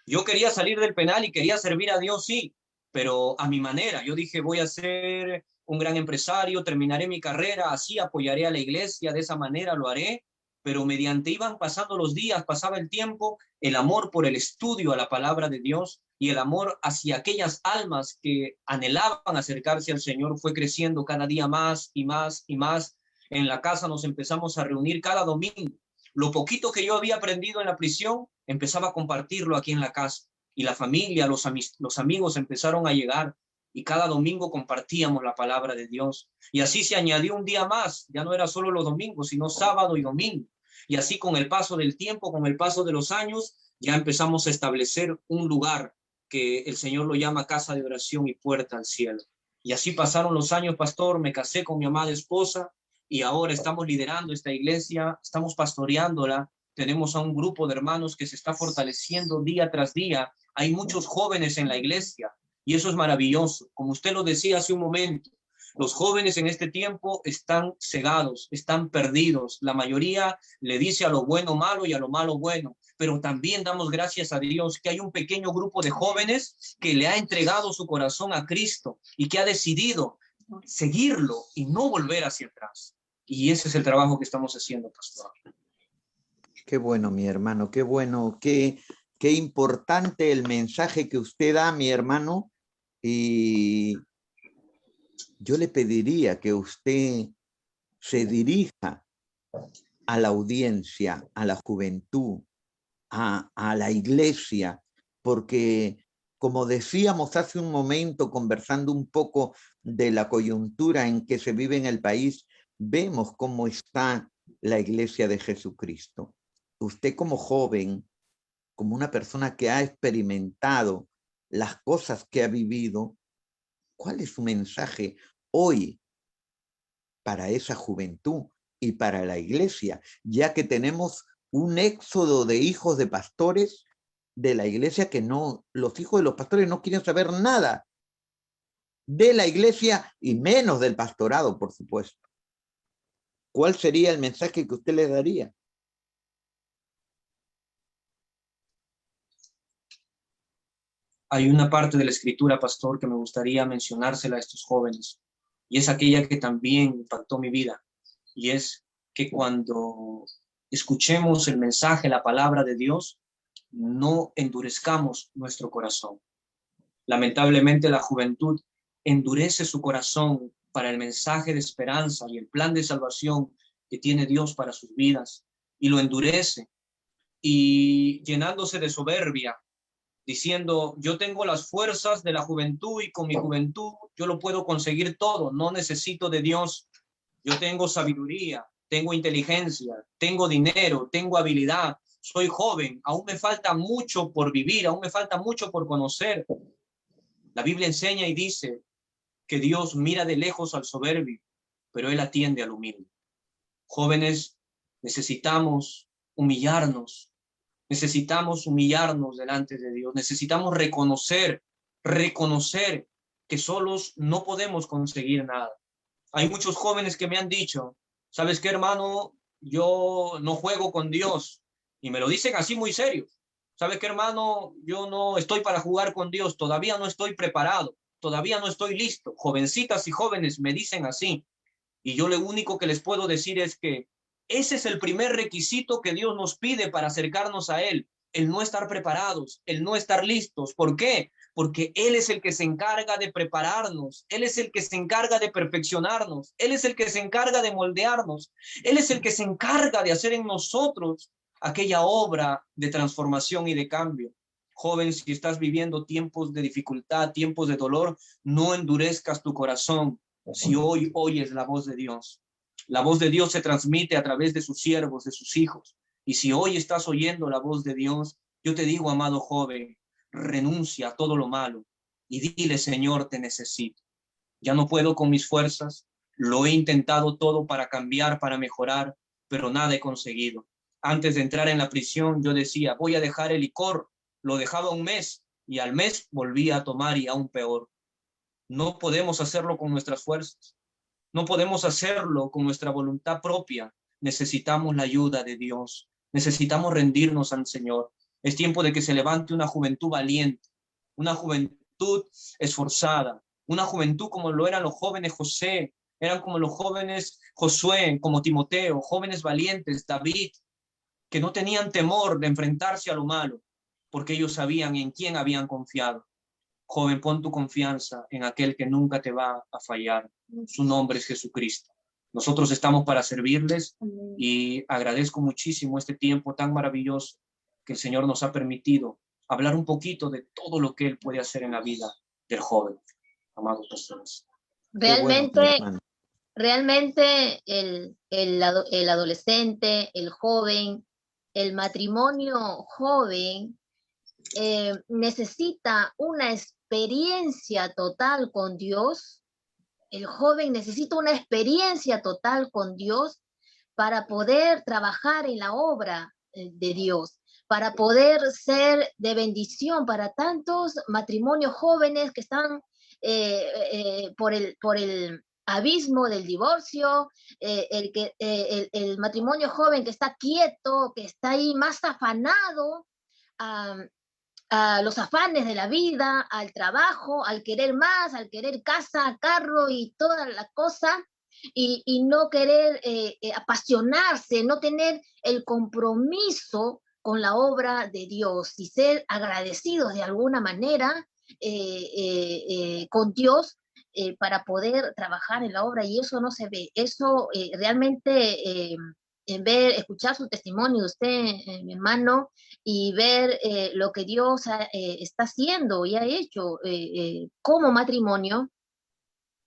Yo quería salir del penal y quería servir a Dios, sí, pero a mi manera. Yo dije, voy a ser un gran empresario, terminaré mi carrera, así apoyaré a la iglesia, de esa manera lo haré. Pero mediante iban pasando los días, pasaba el tiempo, el amor por el estudio a la palabra de Dios y el amor hacia aquellas almas que anhelaban acercarse al Señor fue creciendo cada día más y más y más. En la casa nos empezamos a reunir cada domingo. Lo poquito que yo había aprendido en la prisión, empezaba a compartirlo aquí en la casa. Y la familia, los amigos empezaron a llegar y cada domingo compartíamos la palabra de Dios. Y así se añadió un día más, ya no era solo los domingos, sino sábado y domingo. Y así con el paso del tiempo, con el paso de los años, ya empezamos a establecer un lugar que el Señor lo llama casa de oración y puerta al cielo. Y así pasaron los años, pastor, me casé con mi amada esposa y ahora estamos liderando esta iglesia, estamos pastoreándola, tenemos a un grupo de hermanos que se está fortaleciendo día tras día. Hay muchos jóvenes en la iglesia y eso es maravilloso. Como usted lo decía hace un momento, los jóvenes en este tiempo están cegados, están perdidos. La mayoría le dice a lo bueno malo y a lo malo bueno, pero también damos gracias a Dios que hay un pequeño grupo de jóvenes que le ha entregado su corazón a Cristo y que ha decidido seguirlo y no volver hacia atrás. Y ese es el trabajo que estamos haciendo, pastor. Qué bueno, mi hermano, qué bueno, qué importante el mensaje que usted da, mi hermano. Y yo le pediría que usted se dirija a la audiencia, a la juventud, a la iglesia, porque como decíamos hace un momento, conversando un poco de la coyuntura en que se vive en el país, vemos cómo está la iglesia de Jesucristo. Usted como joven, como una persona que ha experimentado las cosas que ha vivido, ¿cuál es su mensaje hoy para esa juventud y para la iglesia? Ya que tenemos un éxodo de hijos de pastores de la iglesia que no, los hijos de los pastores no quieren saber nada de la iglesia y menos del pastorado, por supuesto. ¿Cuál sería el mensaje que usted les daría? Hay una parte de la escritura, pastor, que me gustaría mencionársela a estos jóvenes, y es aquella que también impactó mi vida, y es que cuando escuchemos el mensaje, la palabra de Dios, no endurezcamos nuestro corazón. Lamentablemente la juventud endurece su corazón para el mensaje de esperanza y el plan de salvación que tiene Dios para sus vidas, y lo endurece, y llenándose de soberbia, diciendo, yo tengo las fuerzas de la juventud y con mi juventud yo lo puedo conseguir todo, no necesito de Dios, yo tengo sabiduría, tengo inteligencia, tengo dinero, tengo habilidad, soy joven, aún me falta mucho por vivir, aún me falta mucho por conocer. La Biblia enseña y dice que Dios mira de lejos al soberbio, pero Él atiende al humilde. Jóvenes, necesitamos humillarnos delante de Dios, necesitamos reconocer que solos no podemos conseguir nada. Hay muchos jóvenes que me han dicho, ¿sabes qué, hermano? Yo no juego con Dios, y me lo dicen así muy serio. ¿Sabes qué, hermano? Yo no estoy para jugar con Dios, todavía no estoy preparado, todavía no estoy listo. Jovencitas y jóvenes me dicen así, y yo lo único que les puedo decir es que ese es el primer requisito que Dios nos pide para acercarnos a Él, el no estar preparados, el no estar listos. ¿Por qué? Porque Él es el que se encarga de prepararnos, Él es el que se encarga de perfeccionarnos, Él es el que se encarga de moldearnos, Él es el que se encarga de hacer en nosotros aquella obra de transformación y de cambio. Joven, si estás viviendo tiempos de dificultad, tiempos de dolor, no endurezcas tu corazón si hoy oyes la voz de Dios. La voz de Dios se transmite a través de sus siervos, de sus hijos. Y si hoy estás oyendo la voz de Dios, yo te digo, amado joven, renuncia a todo lo malo y dile, Señor, te necesito. Ya no puedo con mis fuerzas, lo he intentado todo para cambiar, para mejorar, pero nada he conseguido. Antes de entrar en la prisión, yo decía, voy a dejar el licor. Lo dejaba un mes y al mes volvía a tomar y aún peor. No podemos hacerlo con nuestras fuerzas. No podemos hacerlo con nuestra voluntad propia. Necesitamos la ayuda de Dios. Necesitamos rendirnos al Señor. Es tiempo de que se levante una juventud valiente, una juventud esforzada, una juventud como lo eran los jóvenes José, eran como los jóvenes Josué, como Timoteo, jóvenes valientes, David, que no tenían temor de enfrentarse a lo malo, porque ellos sabían en quién habían confiado. Joven, pon tu confianza en aquel que nunca te va a fallar. Su nombre es Jesucristo. Nosotros estamos para servirles y agradezco muchísimo este tiempo tan maravilloso que el Señor nos ha permitido hablar un poquito de todo lo que Él puede hacer en la vida del joven, amados pastores. Realmente el adolescente, el joven, el matrimonio joven necesita una experiencia total con Dios. El joven necesita una experiencia total con Dios para poder trabajar en la obra de Dios, para poder ser de bendición para tantos matrimonios jóvenes que están por el abismo del divorcio, el matrimonio joven que está quieto, que está ahí más afanado a los afanes de la vida, al trabajo, al querer más, al querer casa, carro y toda la cosa, y no querer apasionarse, no tener el compromiso con la obra de Dios y ser agradecidos de alguna manera con Dios para poder trabajar en la obra, y eso no se ve. Eso realmente escuchar su testimonio de usted, mi hermano, y ver lo que Dios está haciendo y ha hecho como matrimonio,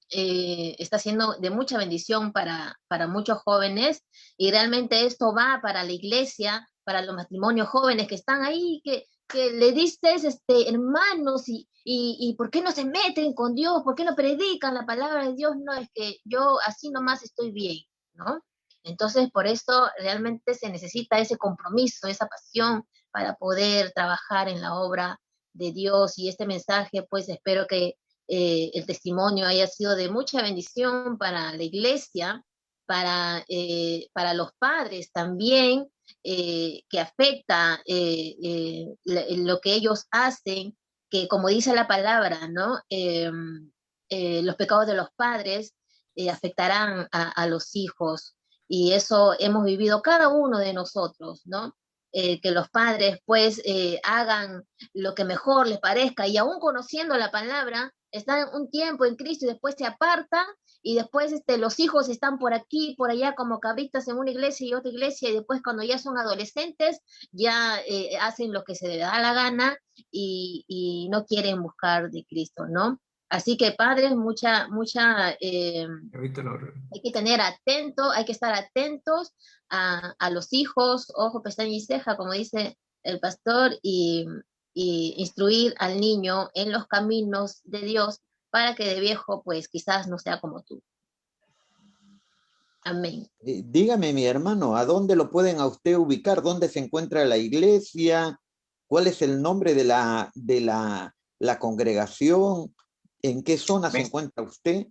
está siendo de mucha bendición para muchos jóvenes, y realmente esto va para la iglesia, para los matrimonios jóvenes que están ahí, que le dices, hermanos, y ¿por qué no se meten con Dios? ¿Por qué no predican la palabra de Dios? No, es que yo así nomás estoy bien, ¿no? Entonces, por eso realmente se necesita ese compromiso, esa pasión para poder trabajar en la obra de Dios. Y este mensaje, pues espero que el testimonio haya sido de mucha bendición para la iglesia, para los padres también, que afecta lo que ellos hacen, que como dice la palabra, ¿no? Los pecados de los padres afectarán a los hijos. Y eso hemos vivido cada uno de nosotros, ¿no? Que los padres pues hagan lo que mejor les parezca, y aún conociendo la palabra, están un tiempo en Cristo y después se apartan, y después los hijos están por aquí, por allá como cabritas en una iglesia y otra iglesia, y después cuando ya son adolescentes ya hacen lo que se les da la gana y no quieren buscar de Cristo, ¿no? Así que padres, hay que tener hay que estar atentos a los hijos, ojo, pestaña y ceja, como dice el pastor, y instruir al niño en los caminos de Dios para que de viejo, pues quizás no sea como tú. Amén. Dígame, mi hermano, ¿a dónde lo pueden a usted ubicar? ¿Dónde se encuentra la iglesia? ¿Cuál es el nombre de la congregación? ¿En qué zona se encuentra usted?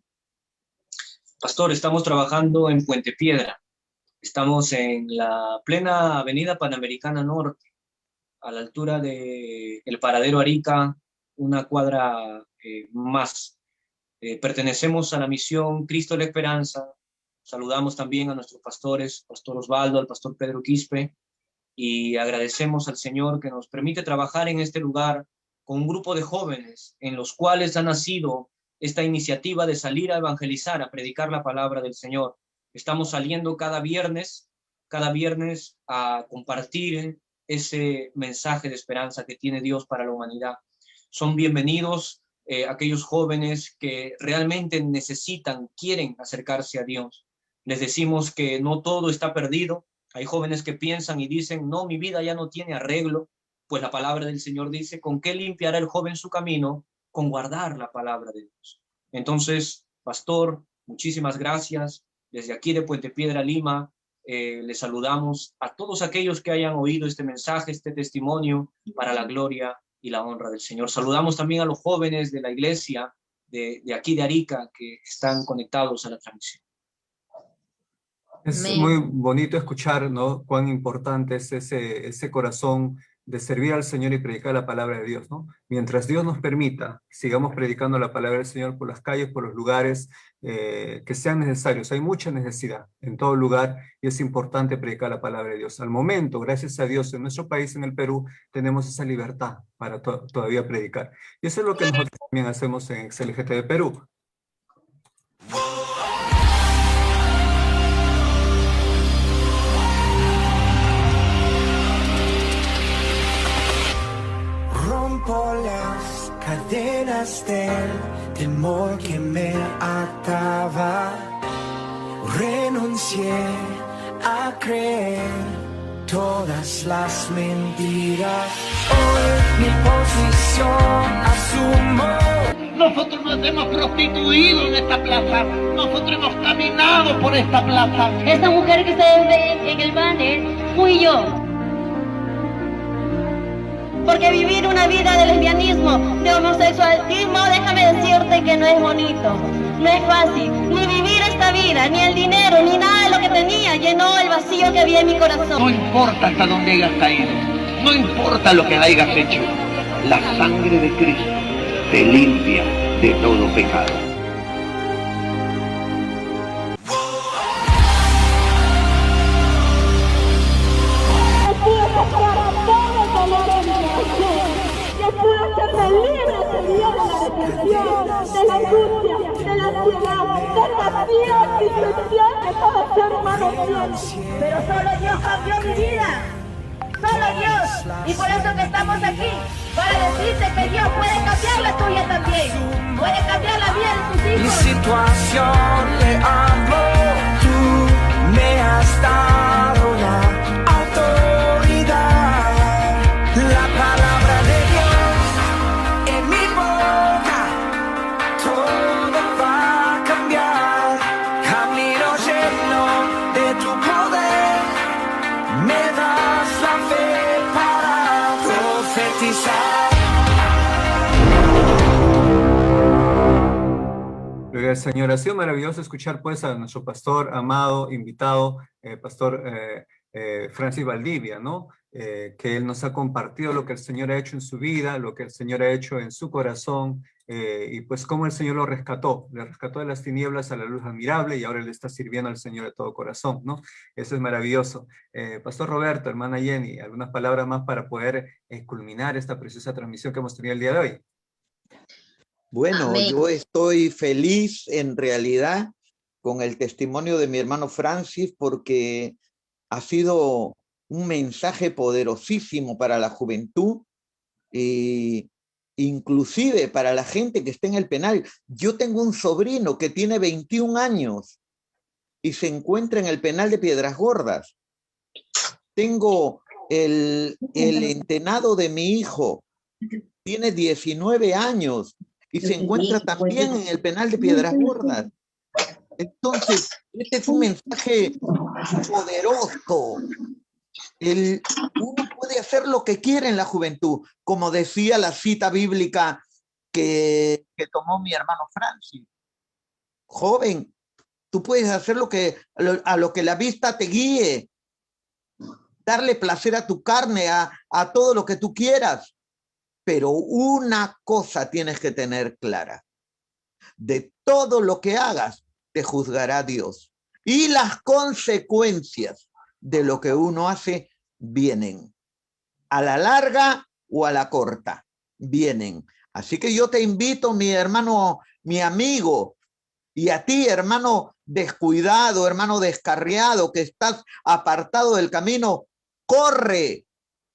Pastor, estamos trabajando en Puente Piedra. Estamos en la plena avenida Panamericana Norte, a la altura del Paradero Arica, una cuadra más. Pertenecemos a la misión Cristo la Esperanza. Saludamos también a nuestros pastores, Pastor Osvaldo, al Pastor Pedro Quispe, y agradecemos al Señor que nos permite trabajar en este lugar con un grupo de jóvenes en los cuales ha nacido esta iniciativa de salir a evangelizar, a predicar la palabra del Señor. Estamos saliendo cada viernes a compartir ese mensaje de esperanza que tiene Dios para la humanidad. Son bienvenidos aquellos jóvenes que realmente necesitan, quieren acercarse a Dios. Les decimos que no todo está perdido. Hay jóvenes que piensan y dicen, no, mi vida ya no tiene arreglo. Pues la palabra del Señor dice, ¿con qué limpiará el joven su camino? Con guardar la palabra de Dios. Entonces, pastor, muchísimas gracias. Desde aquí de Puente Piedra, Lima, les saludamos a todos aquellos que hayan oído este mensaje, este testimonio, para la gloria y la honra del Señor. Saludamos también a los jóvenes de la iglesia de aquí de Arica que están conectados a la transmisión. Es Amén. muy bonito escuchar, ¿no?, cuán importante es ese corazón de servir al Señor y predicar la palabra de Dios, ¿no? Mientras Dios nos permita, sigamos predicando la palabra del Señor por las calles, por los lugares que sean necesarios. Hay mucha necesidad en todo lugar y es importante predicar la palabra de Dios. Al momento, gracias a Dios, en nuestro país, en el Perú, tenemos esa libertad para todavía predicar. Y eso es lo que nosotros también hacemos en XLGT de Perú. Rompo las cadenas del temor que me ataba. Renuncié a creer todas las mentiras. Hoy mi posición asumo. Nosotros nos hemos prostituido en esta plaza. Nosotros hemos caminado por esta plaza. Esta mujer que ustedes ven en el banner fui yo. Porque vivir una vida de lesbianismo, de homosexualismo, déjame decirte que no es bonito, no es fácil. Ni vivir esta vida, ni el dinero, ni nada de lo que tenía llenó el vacío que había en mi corazón. No importa hasta dónde hayas caído, no importa lo que hayas hecho, la sangre de Cristo te limpia de todo pecado. Pero solo Dios cambió mi vida, solo Dios, y por eso que estamos aquí, para decirte que Dios puede cambiar la tuya también, puede cambiar la vida de tus Mi hijos. situación le hablo, tú me has dado la autoridad. La palabra de Dios en mi boca, todo va a cambiar. Camino lleno de tu poder, me das la fe para profetizar. Gloria al Señor. Ha sido maravilloso escuchar pues a nuestro pastor amado, invitado, pastor Francis Valdivia, ¿no? Que él nos ha compartido lo que el Señor ha hecho en su vida, lo que el Señor ha hecho en su corazón, y pues cómo el Señor lo rescató, le rescató de las tinieblas a la luz admirable y ahora le está sirviendo al Señor de todo corazón, ¿no? Eso es maravilloso. Pastor Roberto, hermana Jenny, algunas palabras más para poder culminar esta preciosa transmisión que hemos tenido el día de hoy. Bueno, Amén. yo estoy feliz en realidad con el testimonio de mi hermano Francis porque ha sido un mensaje poderosísimo para la juventud e inclusive para la gente que está en el penal. Yo tengo un sobrino que tiene 21 años y se encuentra en el penal de Piedras Gordas. Tengo el entenado de mi hijo, tiene 19 años y se encuentra también en el penal de Piedras Gordas. Entonces, este es un mensaje poderoso. Uno puede hacer lo que quiere en la juventud, como decía la cita bíblica que tomó mi hermano Francis. Joven, tú puedes hacer a lo que la vista te guíe, darle placer a tu carne, a todo lo que tú quieras. Pero una cosa tienes que tener clara: de todo lo que hagas te juzgará Dios, y las consecuencias de lo que uno hace vienen, a la larga o a la corta, vienen. Así que yo te invito, mi hermano, mi amigo, y a ti, hermano descuidado, hermano descarriado, que estás apartado del camino, corre,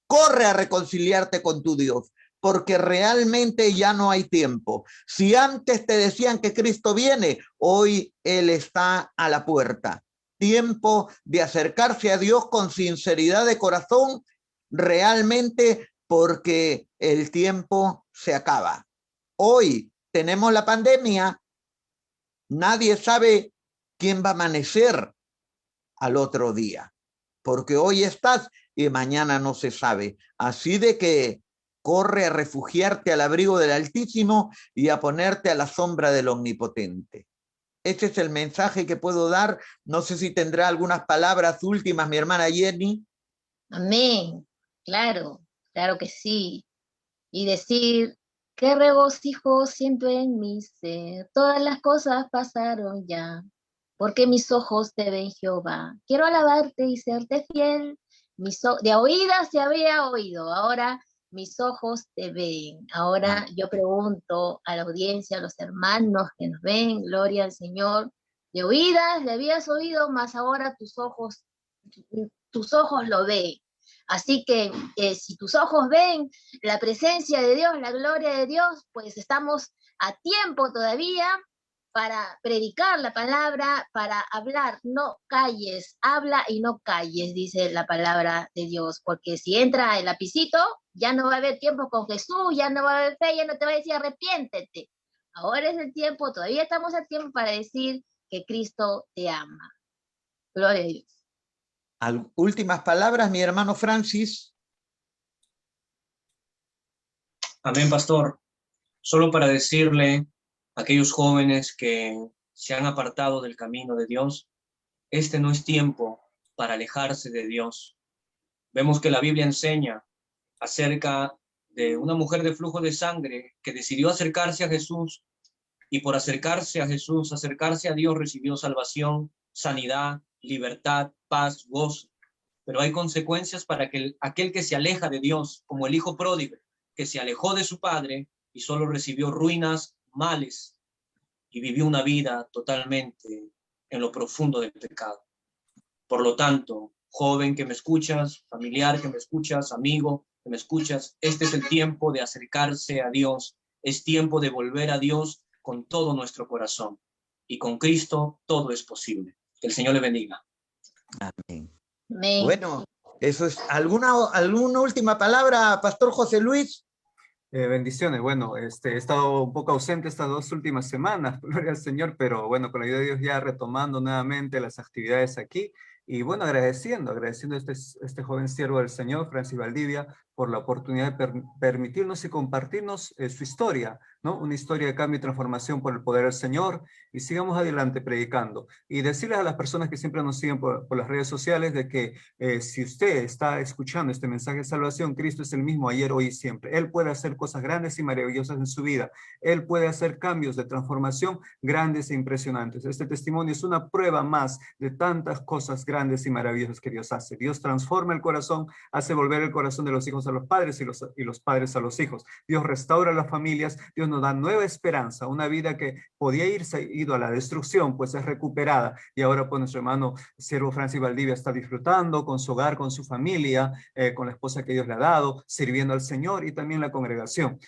corre a reconciliarte con tu Dios, porque realmente ya no hay tiempo. Si antes te decían que Cristo viene, hoy Él está a la puerta. Tiempo de acercarse a Dios con sinceridad de corazón, realmente, porque el tiempo se acaba. Hoy tenemos la pandemia, nadie sabe quién va a amanecer al otro día, porque hoy estás y mañana no se sabe. Así de que corre a refugiarte al abrigo del Altísimo y a ponerte a la sombra del Omnipotente. Ese es el mensaje que puedo dar. No sé si tendrá algunas palabras últimas mi hermana Jenny. Amén. Claro, claro que sí. Y decir, qué regocijo siento en mi ser. Todas las cosas pasaron ya, porque mis ojos te ven, Jehová. Quiero alabarte y serte fiel. De oídas te había oído, ahora mis ojos te ven. Ahora yo pregunto a la audiencia, a los hermanos que nos ven, gloria al Señor. De oídas le habías oído, mas ahora tus ojos lo ven. Así que si tus ojos ven la presencia de Dios, la gloria de Dios, pues estamos a tiempo todavía para predicar la palabra, para hablar. No calles, habla y no calles, dice la palabra de Dios, porque si entra el lapicito, ya no va a haber tiempo con Jesús, ya no va a haber fe, ya no te va a decir arrepiéntete. Ahora es el tiempo, todavía estamos a tiempo para decir que Cristo te ama. Gloria a Dios. Últimas palabras, mi hermano Francis. Amén, pastor. Solo para decirle a aquellos jóvenes que se han apartado del camino de Dios, este no es tiempo para alejarse de Dios. Vemos que la Biblia enseña acerca de una mujer de flujo de sangre que decidió acercarse a Jesús, y por acercarse a Jesús, acercarse a Dios, recibió salvación, sanidad, libertad, paz, gozo. Pero hay consecuencias para aquel que se aleja de Dios, como el hijo pródigo, que se alejó de su padre y solo recibió ruinas, males, y vivió una vida totalmente en lo profundo del pecado. Por lo tanto, joven que me escuchas, familiar que me escuchas, amigo que me escuchas, este es el tiempo de acercarse a Dios, es tiempo de volver a Dios con todo nuestro corazón. Y con Cristo todo es posible. Que el Señor le bendiga. Amén. Amén. Bueno, eso es. ¿Alguna última palabra, Pastor José Luis? Bendiciones. Bueno, he estado un poco ausente estas 2 últimas semanas, gloria al Señor, pero bueno, con la ayuda de Dios ya retomando nuevamente las actividades aquí. Y bueno, agradeciendo a este joven siervo del Señor, Francis Valdivia, por la oportunidad de permitirnos y compartirnos su historia, ¿no? Una historia de cambio y transformación por el poder del Señor, y sigamos adelante predicando. Y decirles a las personas que siempre nos siguen por las redes sociales de que si usted está escuchando este mensaje de salvación, Cristo es el mismo ayer, hoy y siempre. Él puede hacer cosas grandes y maravillosas en su vida. Él puede hacer cambios de transformación grandes e impresionantes. Este testimonio es una prueba más de tantas cosas grandes y maravillosas que Dios hace. Dios transforma el corazón, hace volver el corazón de los hijos a los padres y los padres a los hijos. Dios restaura las familias, Dios nos da nueva esperanza, una vida que podía ido a la destrucción, pues es recuperada. Y ahora pues nuestro hermano siervo Francis Valdivia está disfrutando con su hogar, con su familia, con la esposa que Dios le ha dado, sirviendo al Señor y también la congregación.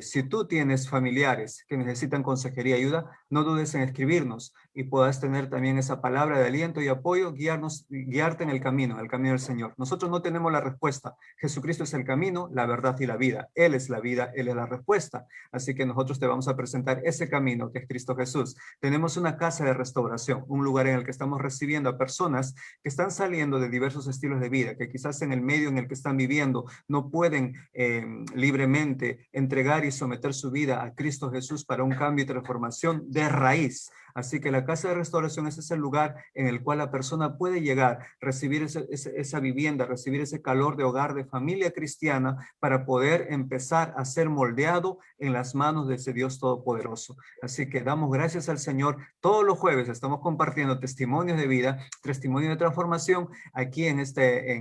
Si tú tienes familiares que necesitan consejería y ayuda, no dudes en escribirnos y puedas tener también esa palabra de aliento y apoyo, guiarte en el camino del Señor. Nosotros no tenemos la respuesta. Jesucristo es el camino, la verdad y la vida. Él es la vida, Él es la respuesta. Así que nosotros te vamos a presentar ese camino que es Cristo Jesús. Tenemos una casa de restauración, un lugar en el que estamos recibiendo a personas que están saliendo de diversos estilos de vida, que quizás en el medio en el que están viviendo no pueden libremente entregar y someter su vida a Cristo Jesús para un cambio y transformación de raíz. Así que la casa de restauración es ese lugar en el cual la persona puede llegar, recibir esa vivienda, recibir ese calor de hogar, de familia cristiana, para poder empezar a ser moldeado en las manos de ese Dios todopoderoso. Así que damos gracias al Señor. Todos los jueves estamos compartiendo testimonios de vida, testimonios de transformación aquí en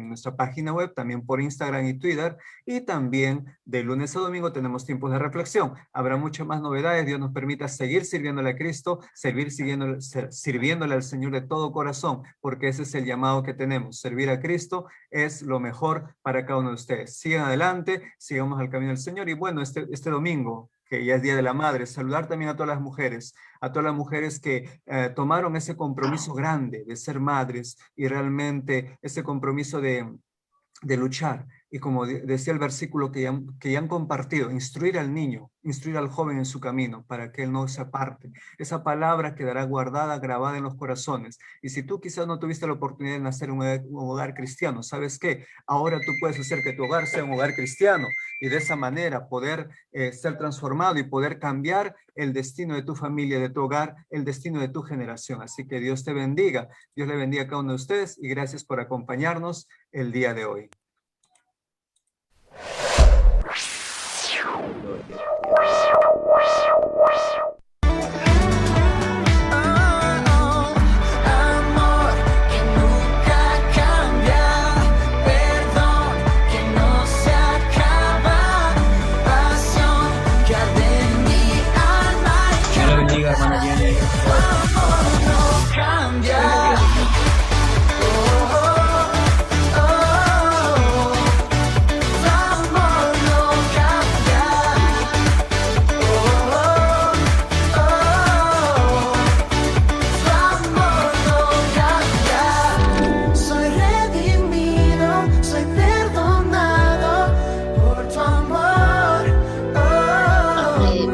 nuestra página web, también por Instagram y Twitter, y también de lunes a domingo tenemos tiempos de reflexión. Habrá muchas más novedades. Dios nos permita seguir sirviéndole a Cristo, servir sirviéndole al Señor de todo corazón, porque ese es el llamado que tenemos. Servir a Cristo es lo mejor para cada uno de ustedes. Sigan adelante, sigamos al camino del Señor. Y bueno, este domingo, que ya es Día de la Madre, saludar también a todas las mujeres que tomaron ese compromiso grande de ser madres y realmente ese compromiso de luchar. Y como decía el versículo que ya han compartido, instruir al niño, instruir al joven en su camino para que él no se aparte. Esa palabra quedará guardada, grabada en los corazones. Y si tú quizás no tuviste la oportunidad de nacer en un hogar cristiano, ¿sabes qué? Ahora tú puedes hacer que tu hogar sea un hogar cristiano y de esa manera poder ser transformado y poder cambiar el destino de tu familia, de tu hogar, el destino de tu generación. Así que Dios te bendiga. Dios le bendiga a cada uno de ustedes y gracias por acompañarnos el día de hoy. Amor que nunca cambia, perdón que no se acaba, pasión que arde en mi alma y Dios le bendiga, hermana Jenny. tu amor no cambia.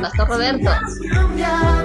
Pastor Roberto. Cambiar.